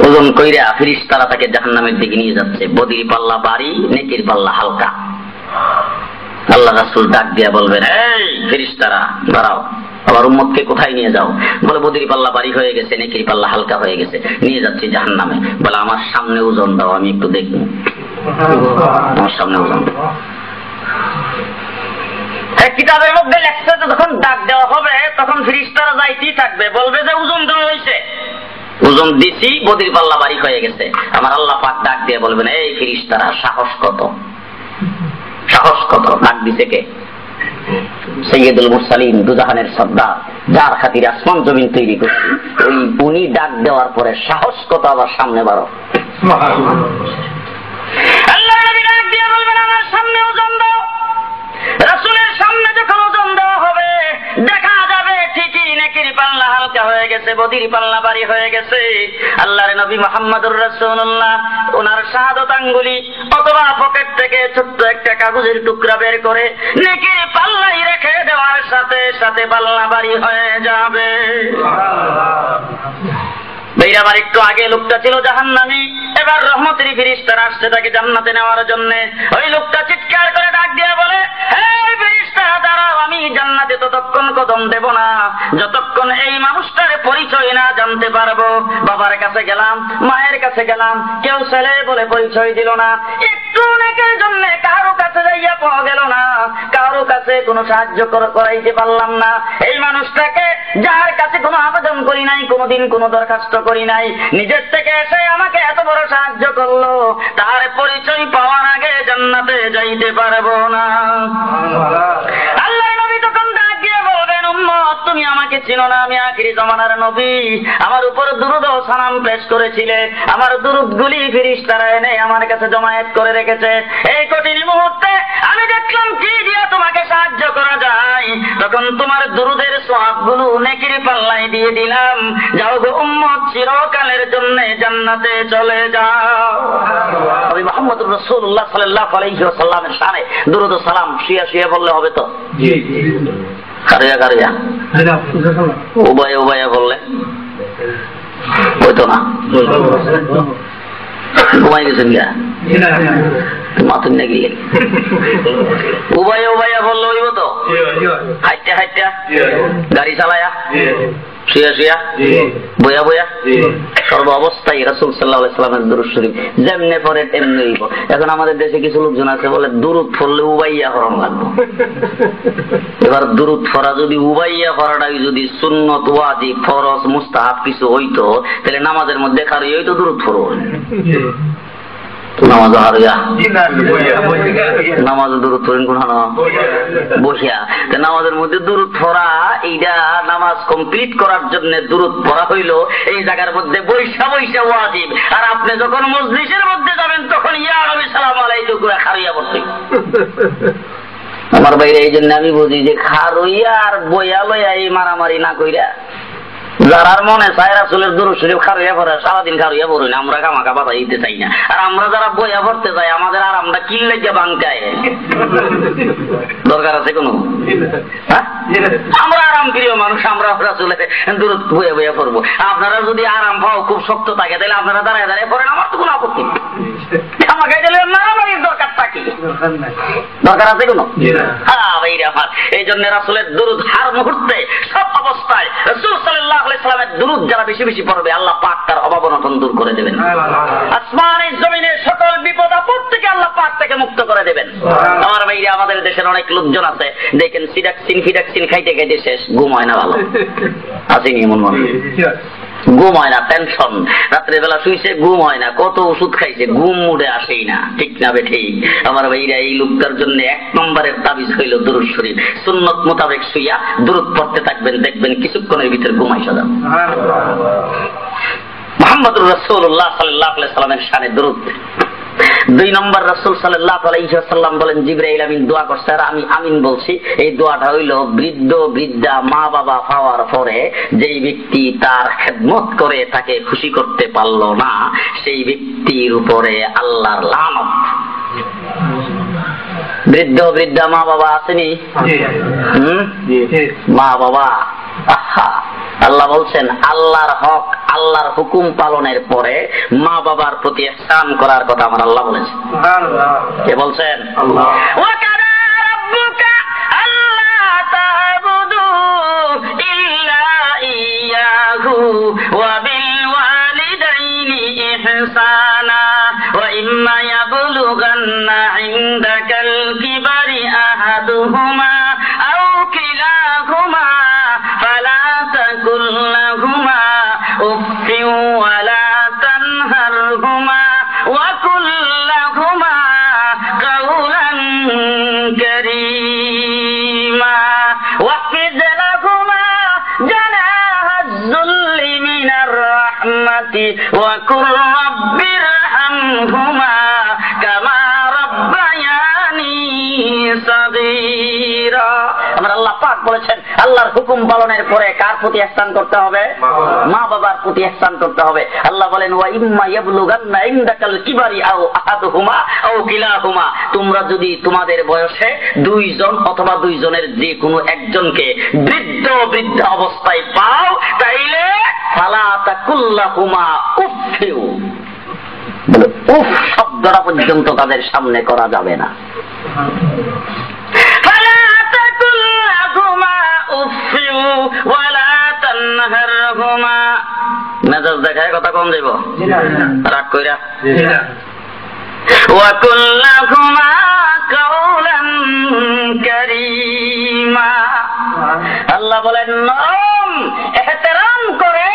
ওজন কইরা ফেরেশতারা তাকে জাহান্নামের দিকে নিয়ে যাচ্ছে। বদির পাল্লা ভারী, নেকির পাল্লা হালকা। আল্লাহ রাসূল ডাক দিয়া বলবেন, এই ফেরেশতারা দাঁড়াও, আবার উম্মতকে কোথায় নিয়ে যাও? বলে বদির পাল্লা ভারী হয়ে গেছে, নেকির পাল্লা হালকা হয়ে গেছে, নিয়ে যাচ্ছি জাহান্নামে। বলে আমার সামনে ওজন দাও, আমি একটু দেখব। আমার সামনে ওজন দাও। কিতাবের মধ্যে লেখছে যখন ডাক দেওয়া হবে তখন ফেরেশতারা যাইতেই থাকবে, বলবে যে ওজন দেওয়া হয়েছে, ওজন দিছি, বদির পাল্লা বাড়ি হয়ে গেছে। আমার আল্লাহ পাক ডাক দিয়ে বলবেন, এই ফেরেশতারা সাহস কত, সাহস কত। ডাক দিছে কে? সৈয়দুল মুরসালিন, দুজাহানের সর্দার, যার খাতিরে আসমান জমিন তৈরি করছে, ওই উনি ডাক দেওয়ার পরে সাহস কত আবার সামনে বাড়ো। আল্লাহ নবী ডাক দিয়ে বলবেন, আমার সামনে ওজন দাও। রাসূলের সামনে যখন ওজন দেওয়া হবে দেখা যাবে ঠিকই নেকির পাল্লা হালকা হয়ে গেছে, বদির পাল্লা ভারী হয়ে গেছে। আল্লাহর নবী মুহাম্মদুর রাসূলুল্লাহ ওনার শাহাদাত আঙ্গুলি অথবা পকেট থেকে ছোট্ট একটা কাগজের টুকরা বের করে নেকির পাল্লাই রেখে দেওয়ার সাথে সাথে পাল্লা ভারী হয়ে যাবে। আমার একটু আগে লোকটা ছিল জাহান্নামী, এবার রহমতের ফেরেশতারা আসছে তাকে জান্নাতে নেওয়ার জন্য। ওই লোকটা চিৎকার করে ডাক দিয়ে বলে, এই ফেরেশতারা দাঁড়াও, আমি জান্নাতে ততক্ষণ কদম দেব না যতক্ষণ এই মানুষটার পরিচয় না জানতে পারবো। বাবার কাছে গেলাম, মায়ের কাছে গেলাম, কেউ ছেলে বলে পরিচয় দিল না। একটু নেকের জন্য কারো কাছে যাইয়া পাওয়া গেল না, কারো কাছে কোনো সাহায্য করাইতে পারলাম না। এই মানুষটাকে, যার কাছে কোনো আবেদন করি নাই, কোনোদিন কোনো দরখাস্ত করি নাই, নিজের থেকে এসে আমাকে এত বড় সাহায্য করলো, তার পরিচয় পাওয়ার আগে জান্নাতে যাইতে পারবো না। আল্লাহ নবী তখন ডাক দিয়ে বলবেন, উম্মত তুমি আমাকে চিনো না, আমি আখিরি জামানার নবী, আমার উপর দুরূদ ও সালাম পেশ করেছিলে, আমার দুরূদগুলি ফেরেশতারা এনে আমার কাছে জমায়েত করে রেখেছে। এই কঠিন মুহূর্তে আমি দেখলাম কি দিয়ে তোমাকে সাহায্য করা যায়, তখন তোমার দুরূদের সওয়াবগুলো নেকির পাল্লায় দিয়ে দিলাম। যাও গো উম্মত, চিরকালের জন্য জান্নাতে চলে যাও। নবী মুহাম্মদুর রাসূলুল্লাহ সাল্লাল্লাহু আলাইহি ওয়াসাল্লামের শানে দুরূদ ও সালাম শুয়ে শুয়ে বললে হবে তো? জি জি। কারিয়া কারিয়া উবায়া উবায়া বললে হইতো না? ঘুমাই গেছেন গা মাথুন না গিয়ে উবায়া উবায়া বললে হইব তো? হাইটা হাইটা গাড়ি চালায়া শুয়া শুয়া বয়া বয়া সর্ব অবস্থায় রাসূল সাল্লাল্লাহু আলাইহি ওয়াসাল্লামের দুরূদ শরীফ যেমনে পড়ে তেমনি হইব। এখন আমাদের দেশে কিছু লোকজন আছে বলে দুরূদ পড়লে উবাইয়া হরম লাগবে। এবার দুরূদ পড়া যদি উবাইয়া পড়াটা যদি সুন্নত, ওয়াজিব, ফরজ, মুস্তাহাব কিছু হইতো, তাহলে নামাজের মধ্যে খারি হইতো দুরূদ পড়ো। নামাজ হারিয়া নামাজ দুরূদ পড়েন কোন বসিয়া, নামাজের মধ্যে দুরূদ পড়া, এইটা নামাজ কমপ্লিট করার জন্য দুরূদ পড়া হইল এই জায়গার মধ্যে বৈশা বৈশা ওয়াজিব। আর আপনি যখন মজলিসের মধ্যে যাবেন তখন ইয়া নবী সালাম আলাইকুম করে খারিয়া পড়তে। আমার বাইরে এই জন্য আমি বুঝি যে খারইয়া আর বইয়া লইয়া এই মারামারি না কইরা যারার মনে চায় রাসূলের দুরূদ শরীফ খারইয়া পড়ে, সারাদিন খারইয়া পড়ি না, আমরা কামাকা বাধা দিতে চাই না। আর আমরা যারা বইয়া পড়তে যাই আমাদের আর আমরা কি লেগে বাংকায় দরকার আছে কোনো? আমরা আরাম প্রিয় মানুষ, আমরা রাসূলের দুরূদ বইয়া বইয়া পড়বো। আপনারা যদি আরাম পাও খুব শক্ত থাকে তাহলে আপনারা দাঁড়ায় দাঁড়ায় পড়েন, আমার তো কোনো আপত্তি নেই। আমাকে দিলে মারামারির দরকারটা কি? দরকার আছে কোনো? হ্যাঁ ভাইরা আমার, এই জন্য রাসূলের দুরূদ হার মুহূর্তে সব অবস্থায় রাসূল সাল্লাল্লাহু আলাইহি ওয়াসাল্লামের দুরূদ যারা বেশি বেশি পড়বে আল্লাহ পাক তার অভাব অনটন দূর করে দেবেন। আসমানের জমিনের সকল বিপদ আপদ থেকে আল্লাহ পাক থেকে মুক্ত করে দেবেন। আমার ভাইরা, আমাদের দেশের অনেক লোকজন আছে দেখেন সিডাকসিন ফিডাকসিন খাইতে খাইতে শেষ, ঘুম হয় না ভালো, আসেনি এমন মনে, ঘুম হয় না, টেনশন, রাত্রে বেলা শুইছে ঘুম হয় না, কত ওষুধ খাইছে ঘুম মুডে আসেই না, ঠিক না বেঠি? আমার ভাইরা, এই লোকটার জন্য এক নম্বরের তাবিজ হইল দুরূদ শরীফ। সুন্নত মোতাবেক শুইয়া দুরূদ পড়তে থাকবেন, দেখবেন কিছুক্ষণের ভিতর ঘুমাই সাজা। মুহাম্মদুর রাসূলুল্লাহ সাল্লাল্লাহু আলাইহি ওয়াসাল্লামের শানে দুরূদ। 2 নম্বর রাসূল সাল্লাল্লাহু আলাইহি ওয়াসাল্লাম বলেন, জিবরাইল আমিন দোয়া করছে আর আমি আমিন বলছি। এই দোয়াটা হইল বৃদ্ধ বৃদ্ধা মা বাবা পাওয়ার পরে যেই ব্যক্তি তার খেদমত করে তাকে খুশি করতে পারল না, সেই ব্যক্তির উপরে আল্লাহর লানত। বৃদ্ধ বৃদ্ধা মা বাবা আসেনি? মা বাবা, আহা, আল্লাহ বলছেন আল্লাহর হক, আল্লাহর হুকুম পালনের পরে মা বাবার প্রতি ইহসান করার কথা আমার আল্লাহ বলেছেন। কে বলছেন? আল্লাহ। ওয়া কানা রাব্বুকা আল্লা তা'বুদু ইল্লা ইয়্যাহু ওয়া বিল ওয়ালিদাইনি ইহসানা ওয়া ইম্মা ইয়াবলু ইয়াবলুগান্না ইনদাকাল কিবারি আহাদুহুমা আও কিলাহুমা ফালা তাকুল লাহুমা উফফিন ওয়ালা তানহারহুমা ওয়া কুল লাহুমা কাওলান কারীমা ওয়াফিদ লাহুমা জানাহাজ যুল্লি মিনার রাহমাতি ওয়া কুল রাব্বিরহামহুমা কামা রাব্বায়ানি সাগীরা। আমার আল্লাহ পাক বলেছেন আল্লাহর হুকুম পালনের পরে কার প্রতি ইহসান করতে হবে? মা বাবার প্রতি ইহসান করতে হবে। আল্লাহ বলেন ওয়া ইম্মা ইয়াবলুগান্না ইনদাকাল কিবারি আও আহাদুহুমা আও কিলাহুমা, তোমরা যদি তোমাদের বয়সে দুইজন অথবা দুইজনের যে কোনো একজনকে বৃদ্ধ অবস্থায় পাও তাইলে ফালা তাকুল্লাহুমা উফফিউ, উফ শব্দটা পর্যন্ত তাদের সামনে করা যাবে না। ফালা তাকুল্লাহুমা উফফিউ ওয়ালা তানহারহুমা, মেজাজ দেখায় কথা কম দেব, রাগ কইরা ওয়া কুল্লাহুমা কাওলান কারীমা। আল্লাহ বলেন নরম ইহতিরাম করে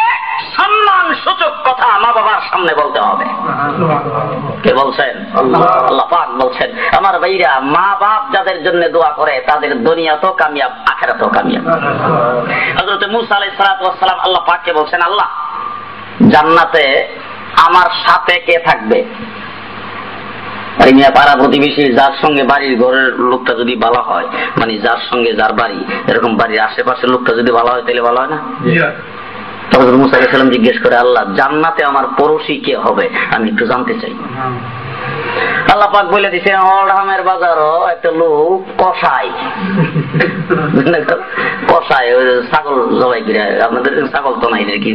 সম্মান সূচক কথা মা বাবার সামনে বলতে হবে। কে বলছেন? আল্লাহ পাক বলছেন আমার ভাইরা, মা বাপ যাদের জন্য দোয়া করে তাদের দুনিয়াতেও কামিয়াব আখিরাতেও কামিয়াব। হযরত মূসা আলাইহিস সালাতু ওয়াস সালাম আল্লাহ পাককে বলছেন আল্লাহ জান্নাতে আমার সাথে কে থাকবে? পাড়া প্রতিবেশী যার সঙ্গে বাড়ির ঘরের লোকটা যদি ভালো হয়, মানে যার সঙ্গে যার বাড়ি এরকম বাড়ির আশেপাশের লোকটা যদি ভালো হয় তাহলে ভালো হয় না? হযরত মূসা আলাইহিস সালাম জিজ্ঞেস করে আল্লাহ জান্নাতে আমার পড়োশী কে হবে, আমি একটু জানতে চাই। আল্লাহ পাক বলে দিয়েছেন ওরহামের বাজারও একটা লোক কসাই ছাগল জবাই করে, আপনাদের ছাগল তো নাই কি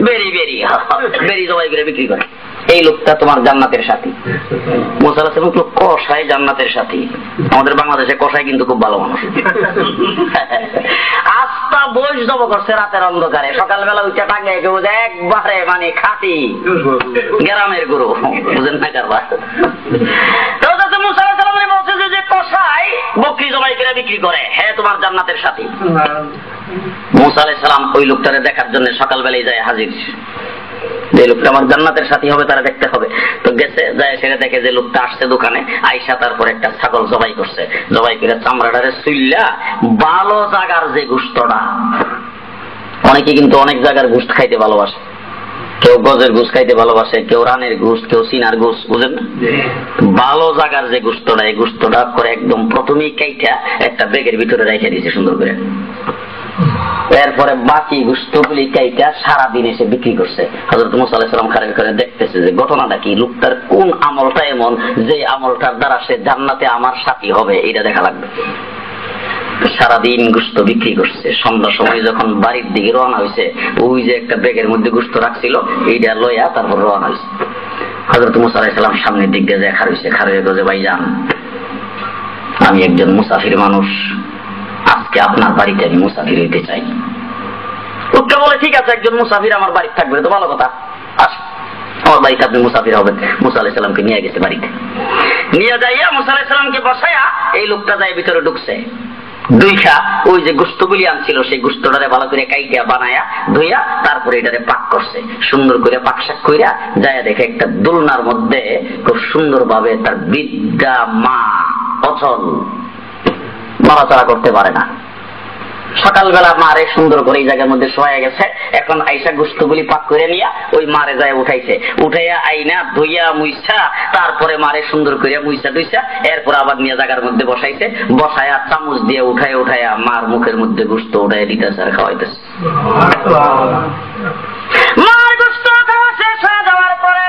বেরি জবাই করে বিক্রি করে, এই লোকটা তোমার জান্নাতের সাথী। মূসা আলাইহিস সালাম কসাই জান্নাতের সাথী। আমাদের বাংলাদেশে কসাই কিন্তু খুব ভালো মানুষ। আস্তা বয়স জব করছে রাতের অন্ধকারে, সকালবেলা উঠে টাঙ্গাই একবারে মানে খাঁটি গ্রামের গরু, বুঝেন না কারবার। মূসা আলাইহিস সালাম বলছে যে কসাই বকরি জবাই করে বিক্রি করে, হ্যাঁ তোমার জান্নাতের সাথী। মূসা আলাইহিস সালাম ওই লোকটারে দেখার জন্য সকালবেলায় যায় হাজির, যে লোকটা আমার জান্নাতের সাথী হবে তারা দেখতে হবে। তো গেছে, যায় সেটা দেখে যে লোকটা আসছে দোকানে আইসা তারপর একটা ছাগল জবাই করছে, জবাই করে চামড়াটারে চুইল্লা ভালো জায়গার যে গোশতটা, অনেকে কিন্তু অনেক জায়গার গোশত খাইতে ভালোবাসে, কেউ গজের গোশত খাইতে ভালোবাসে, কেউ রানের গোশত, কেউ সিনার গোশত, বুঝেন না? ভালো জায়গার যে গোশতটা, এই গোশতটা করে একদম প্রথমেই কাইটা একটা ব্যাগের ভিতরে রেখে দিয়েছে সুন্দর করে। এরপরে বাকি গোশতগুলি কাইটা সারাদিন এসে বিক্রি করছে। হযরত মূসা আলাইহিস সালাম খাড়া করে দেখতেছে যে ঘটনাটা কি, লোকটার কোন আমলটা এমন যে আমলটার দ্বারা সে জান্নাতে আমার সাথী হবে, এটা দেখা লাগবে। সারাদিন গোশত বিক্রি করছে। সন্ধ্যার সময় যখন বাড়ির দিকে রওনা হয়েছে, ওই যে একটা ব্যাগের মধ্যে গোশত রাখছিল এইটা লইয়া তারপর রওনা হয়েছে। হযরত মূসা আলাইহিস সালাম সামনের দিক দিয়ে যায়, খাড়া হয়ে ভাইজান আমি একজন মুসাফির মানুষ, আজকে আপনার বাড়িতে আমি মুসাফির হইতে চাই। লোকটা বলে ঠিক আছে, একজন মুসাফির আমার বাড়িতে থাকবে তো ভালো কথা, আস আমার বাড়িতে আপনি মুসাফির হবেন। মূসা আলাইহিস সালামকে নিয়ে গেছে বাড়িতে, নিয়ে যাইয়া মূসা আলাইহিস সালামকে বসাইয়া এই লোকটা যায় ভিতরে ঢুকছে। দুইটা ওই যে গোশতগুলি আনছিল সেই গোশতটারে ভালো করে কাইটা বানায়া ধুইয়া তারপরে এটারে পাক করছে, সুন্দর করে পাকশাক কইরা যায় দেখে একটা দোলনার মধ্যে খুব সুন্দর ভাবে তার বৃদ্ধা মা অচল, নড়াচড়া করতে পারে না। সকালবেলা মারে সুন্দর করে এই জায়গার মধ্যে শোয়া গেছে, এখন আইসা গোশতগুলি পাক করে নিয়া ওই মারে যায় উঠাইছে, উঠাইয়া আইনা ধুইয়া মুইছা তারপরে মারে সুন্দর করে মুইছা দুইছা এরপর আবার নিয়ে জায়গার মধ্যে বসাইছে, বসায়া চামচ দিয়ে উঠাইয়া মার মুখের মধ্যে গোশত উঠাইয়া দিতেছে আর খাওয়াইতেছে। মার গোশত খাওয়া শেষ হয়ে যাওয়ার পরে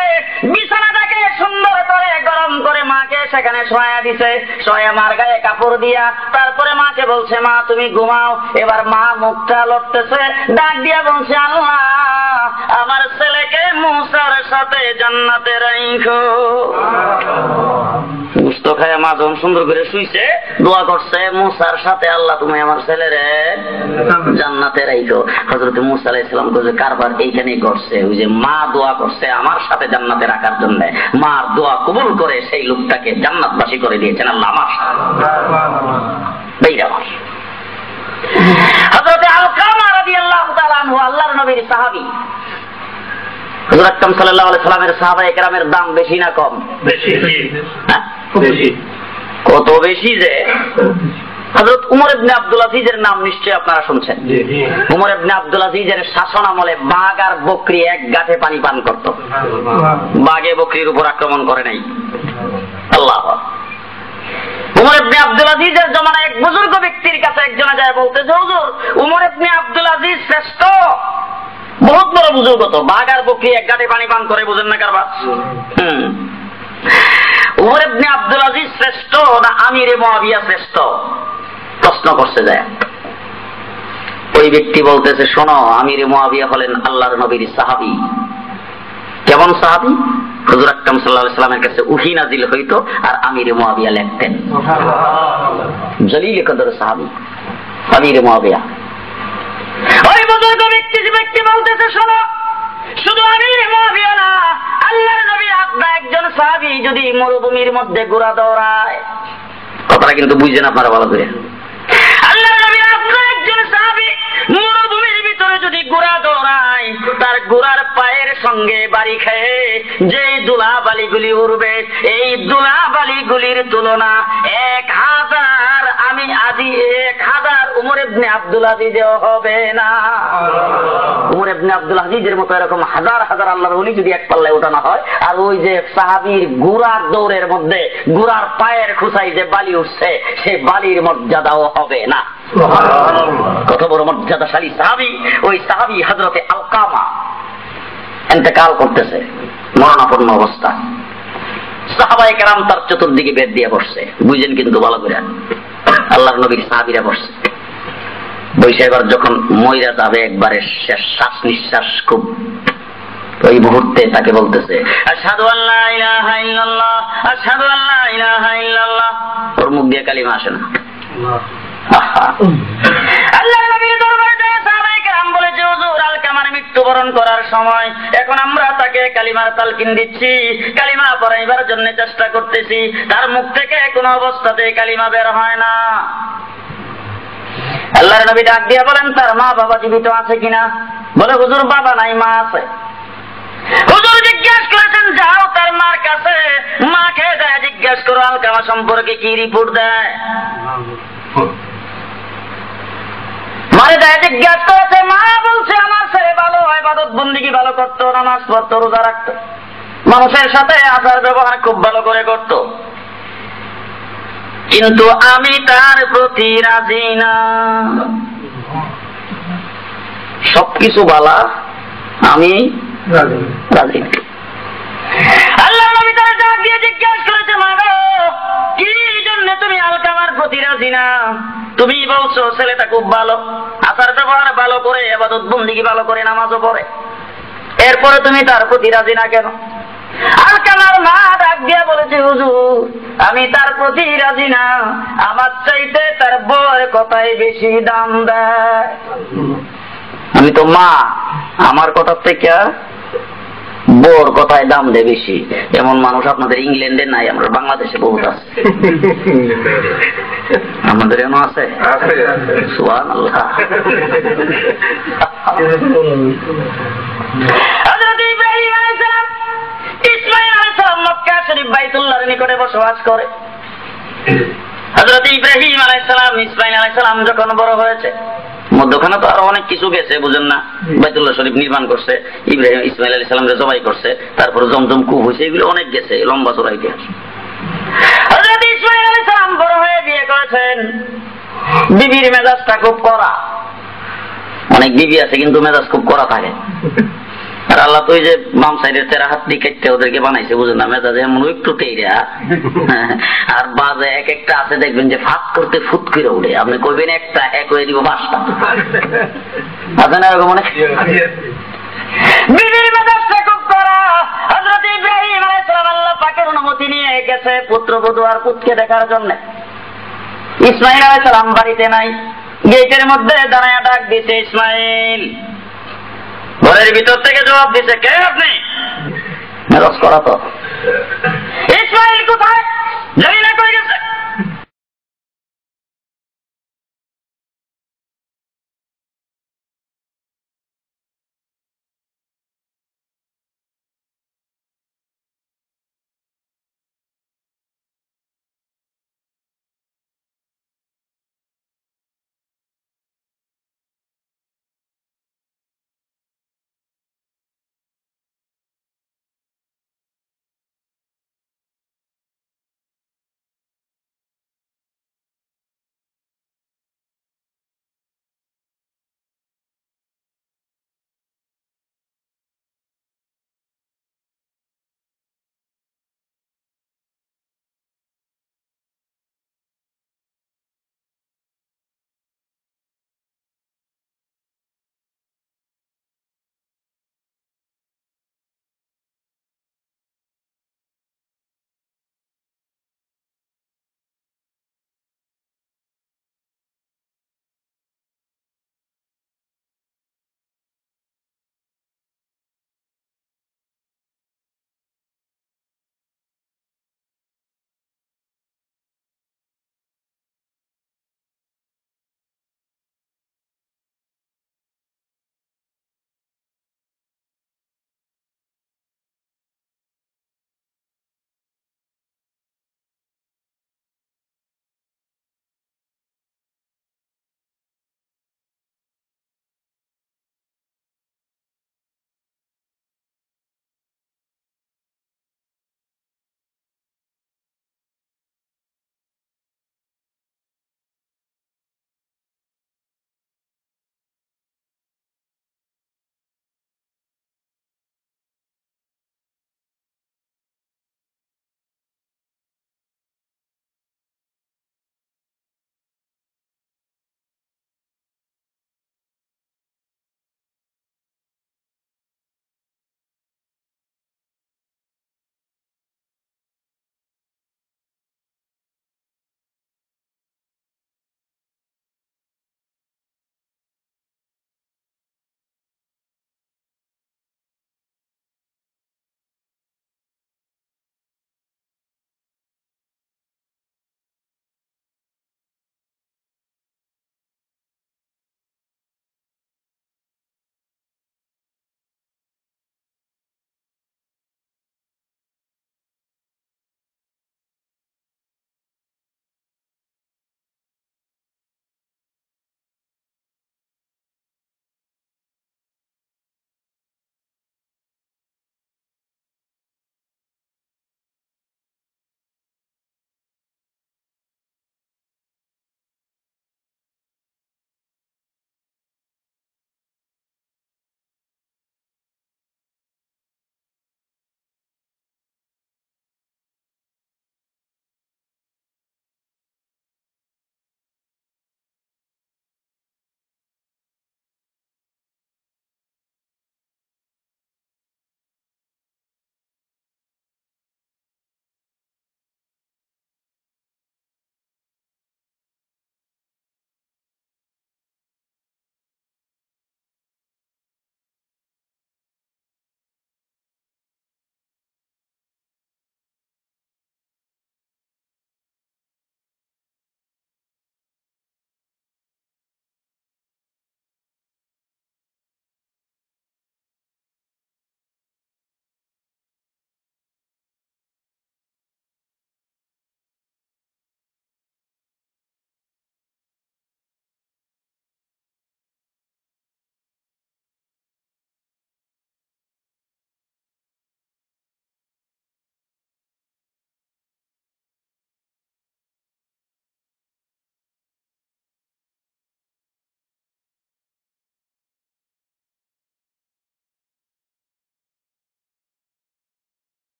বিছানাটাকে সুন্দর করে গরম করে মাকে সেখানে শোয়া দিছে, শোয়া মার গায়ে কাপড় দিয়া তারপরে মাকে বলছে মা তুমি ঘুমাও। এবার মা মুখটা লড়তেছে, ডাক দিয়া বলছে আল্লাহ আমার ছেলেকে মুসার সাথে জান্নাতে রাখো। গোশত খায় মা যখন সুন্দর করে শুইছে দোয়া করছে, মুসার সাথে আল্লাহ তুমি আমার ছেলেরে জান্নাতে রাখো। হযরত মুসা আলাইহিস সালাম কইছে কারবার এইখানেই করছে, ওই যে মা দোয়া করছে আমার সাথে জান্নাতে রাখার জন্য, মার দোয়া কবুল করে সেই লোকটাকে জান্নাতবাসী করে দিয়েছেন আল্লাহ। আমার বেইরাবার হযরত আলকামা রাদিয়াল্লাহু তাআলা আনহু আল্লাহর নবীর সাহাবী। হুজুর আকরাম সাল্লাল্লাহু আলাইহি সাল্লামের সাহাবায়ে কেরামের দাম বেশি না কম? বেশি। বেশি। কত বেশি যে হযরত উমর ইবনে আব্দুল আজিজের নাম নিশ্চয়ই আপনারা শুনছেন। উমর ইবনে আব্দুল আজিজের শাসন আমলে বাঘ আর বকরি এক গাঁটে পানি পান করত। বাঘে বকরির উপর আক্রমণ করে নাই। আল্লাহ। উমর ইবনে আব্দুল আজিজের জমানায় এক বুজুর্গ ব্যক্তির কাছে একজনে যায় বলতেছে, হুজুর উমর ইবনে আব্দুল আজিজ শ্রেষ্ঠ, বহুত বড় বুজুর্গ তো, বাঘ আর বকরি এক গাঁটে পানি পান করে, বুঝেন না কারবার? উমর ইবনে আব্দুল আজিজ শ্রেষ্ঠ না আমিরে মুআবিয়া শ্রেষ্ঠ? প্রশ্ন করছে যায়। ওই ব্যক্তি বলতেছে, শোনো, আমিরে মুআবিয়া হলেন আল্লাহর নবীর সাহাবী। কেমন সাহাবী? হুজুর আকরাম সাল্লাল্লাহু আলাইহি সাল্লামের কাছে ওহী নাজিল হইতো আর আমিরে মুআবিয়া লিখতেন। জলিল কদর সাহাবী আমিরে মুআবিয়া। ওই বুজুর্গ ব্যক্তি বলতেছে, শোনো, শুধু আমিরে মুআবিয়া না, আল্লাহর নবী আপনার একজন সাহাবী যদি মরুভূমির মধ্যে ঘোড়া দৌড়ায়, কথাটা কিন্তু বুঝছেন আপনারা ভালো করে, আল্লাহর নবী আপনার একজন সাহাবী মরুভূমির ভিতরে যদি ঘোড়া দৌড়ায়, তার ঘোড়ার পায়ের সঙ্গে বাড়ি খেয়ে যে ধুলাবালিগুলি উড়বে, এই ধুলাবালিগুলির তুলনা 1000 আমি আদি 1000 উমর ইবনে আব্দুল আজিজেও হবে না। উমর ইবনে আব্দুল আজিজের মতো এরকম হাজার হাজার আল্লাহর ওলি যদি এক পাল্লায় ওঠানো হয়, আর ওই যে সাহাবীর ঘোড়ার দৌড়ের মধ্যে ঘোড়ার পায়ের খুঁচাই যে বালি উঠছে, সেই বালির মর্যাদাও হবে না। কত বড় মর্যাদাশালী সাহাবী! ওই সাহাবী হযরতে আলকামা ইন্তেকাল করতেছে, মরণাপন্ন অবস্থা। সাহাবায়ে কেরাম তার চতুর্দিকে বেদ দিয়ে বসছে, বুঝেন কিন্তু ভালো করে, আল্লাহর নবীর সাহাবীরা বসছে। বৈশা এবার যখন মইরা যাবে একবারে শেষ শ্বাস নিঃশ্বাস, খুব ওই মুহূর্তে তাকে বলতেছে, আশহাদু আল্লা ইলাহা ইল্লাল্লাহ, আশহাদু আল্লা ইলাহা ইল্লাল্লাহ। ওর মুখ দিয়ে কালিমা আসে না। আল্লাহর নবীর দরবারে যায় সাহাবায়ে কেরাম বলেছে, হুজুর আলকামার মৃত্যুবরণ করার সময়, এখন আমরা তাকে কালিমার তালকিন দিচ্ছি, কালিমা পড়াইবার জন্য চেষ্টা করতেছি, তার মুখ থেকে কোনো অবস্থাতে কালিমা বের হয় না। আল্লাহর নবী ডাক দিয়া বলেন, তার মা বাবা জীবিত আছে কিনা? বলে, হুজুর বাবা নাই, মা আছে। হুজুর জিজ্ঞাসা করেছেন, যাও তার মার কাছে, মাকে যায় জিজ্ঞাসা করো আলকামা সম্পর্কে কি রিপোর্ট দেয়। মারে যায় জিজ্ঞাসা করেছে, মা বলছে আমার ছেলে ভালো, ইবাদত বন্দেগী ভালো করতো, নামাজ পড়তো, রোজা রাখতো, মানুষের সাথে আচার ব্যবহার খুব ভালো করে করত, কিন্তু আমি তার প্রতি রাজি না। সবকিছু বালা, আমি রাজি না। আল্লাহ নবী তার ডাক দিয়ে জিজ্ঞাসা করেছে, মা গো, কি জন্য তুমি আলকামার প্রতি রাজি না? তুমি বলছো ছেলেটা খুব ভালো, আচার ব্যবহার ভালো করে, ইবাদত বন্দেগী ভালো করে, নামাজও পড়ে, এরপরে তুমি তার প্রতি রাজি না কেন? আলকামার মা ডাক দিয়া বলেছে, হুজুর আমি তার প্রতি রাজি না, আমার চাইতে তার বউয়ের কথাই বেশি দাম দেয়। আমি তো মা, আমার কথার থেকে বউর কথায় দাম দেয় বেশি। এমন মানুষ আপনাদের ইংল্যান্ডে নাই, আমরা বাংলাদেশে বহুত আছে। আমাদের এমন আছে, সুবহানাল্লাহ। হযরত ইব্রাহিম আলাইহিস সালাম, ইসমাঈল আলাইহিস সালাম মক্কা শরীফ বাইতুল্লাহর নিকটে বসবাস করে। হযরত ইব্রাহিম আলাইহিস সালাম, ইসমাঈল আলাইহিস সালাম যখন বড় হয়েছে, মধ্যখানে তো আরো অনেক কিছু গেছে, বুঝেন না, বাইতুল্লাহ শরীফ নির্মাণ করছে, ইব্রাহিম ইসমাঈল আলাইহিস সালামকে জবাই করছে, তারপর জমজম কূপ হয়েছে, এগুলো অনেক গেছে, লম্বা চড়া ইতিহাস। হযরত ইসমাঈল আলাইহিস সালাম বড় হয়ে বিয়ে করেছেন, বিবির মেজাজটা খুব কড়া। অনেক বিবি আছে কিন্তু মেজাজ খুব কড়া থাকে। আর আল্লাহ তো ওই যে বাম সাইডের তেরা হাত দিয়ে কেটে ওদেরকে বানাইছে, বুঝেন না, মেজাজ এমন একটু তেইরা। আর বাজে এক একটা আছে দেখবেন যে ফাঁক করতে ফুট করে উঠে, আপনি কইবেন একটা, এক হয়ে দিব 5টা। আছে না এরকম অনেক? বিবির মেজাজটা খুব করা। হযরত ইব্রাহিম আলাইহিস সালাম আল্লাহ পাকের অনুমতি নিয়ে গেছে পুত্রবধূ আর পুত্রকে দেখার জন্য। ইসমাইল আলাইহিস সালাম বাড়িতে নাই, গেটের মধ্যে দাঁড়ায় ডাক দিছে, ইসমাইল। ঘরের ভিতর থেকে জবাব দিছে, কে আপনি? মেজাজ করা তো। ইসমাইল কোথায়?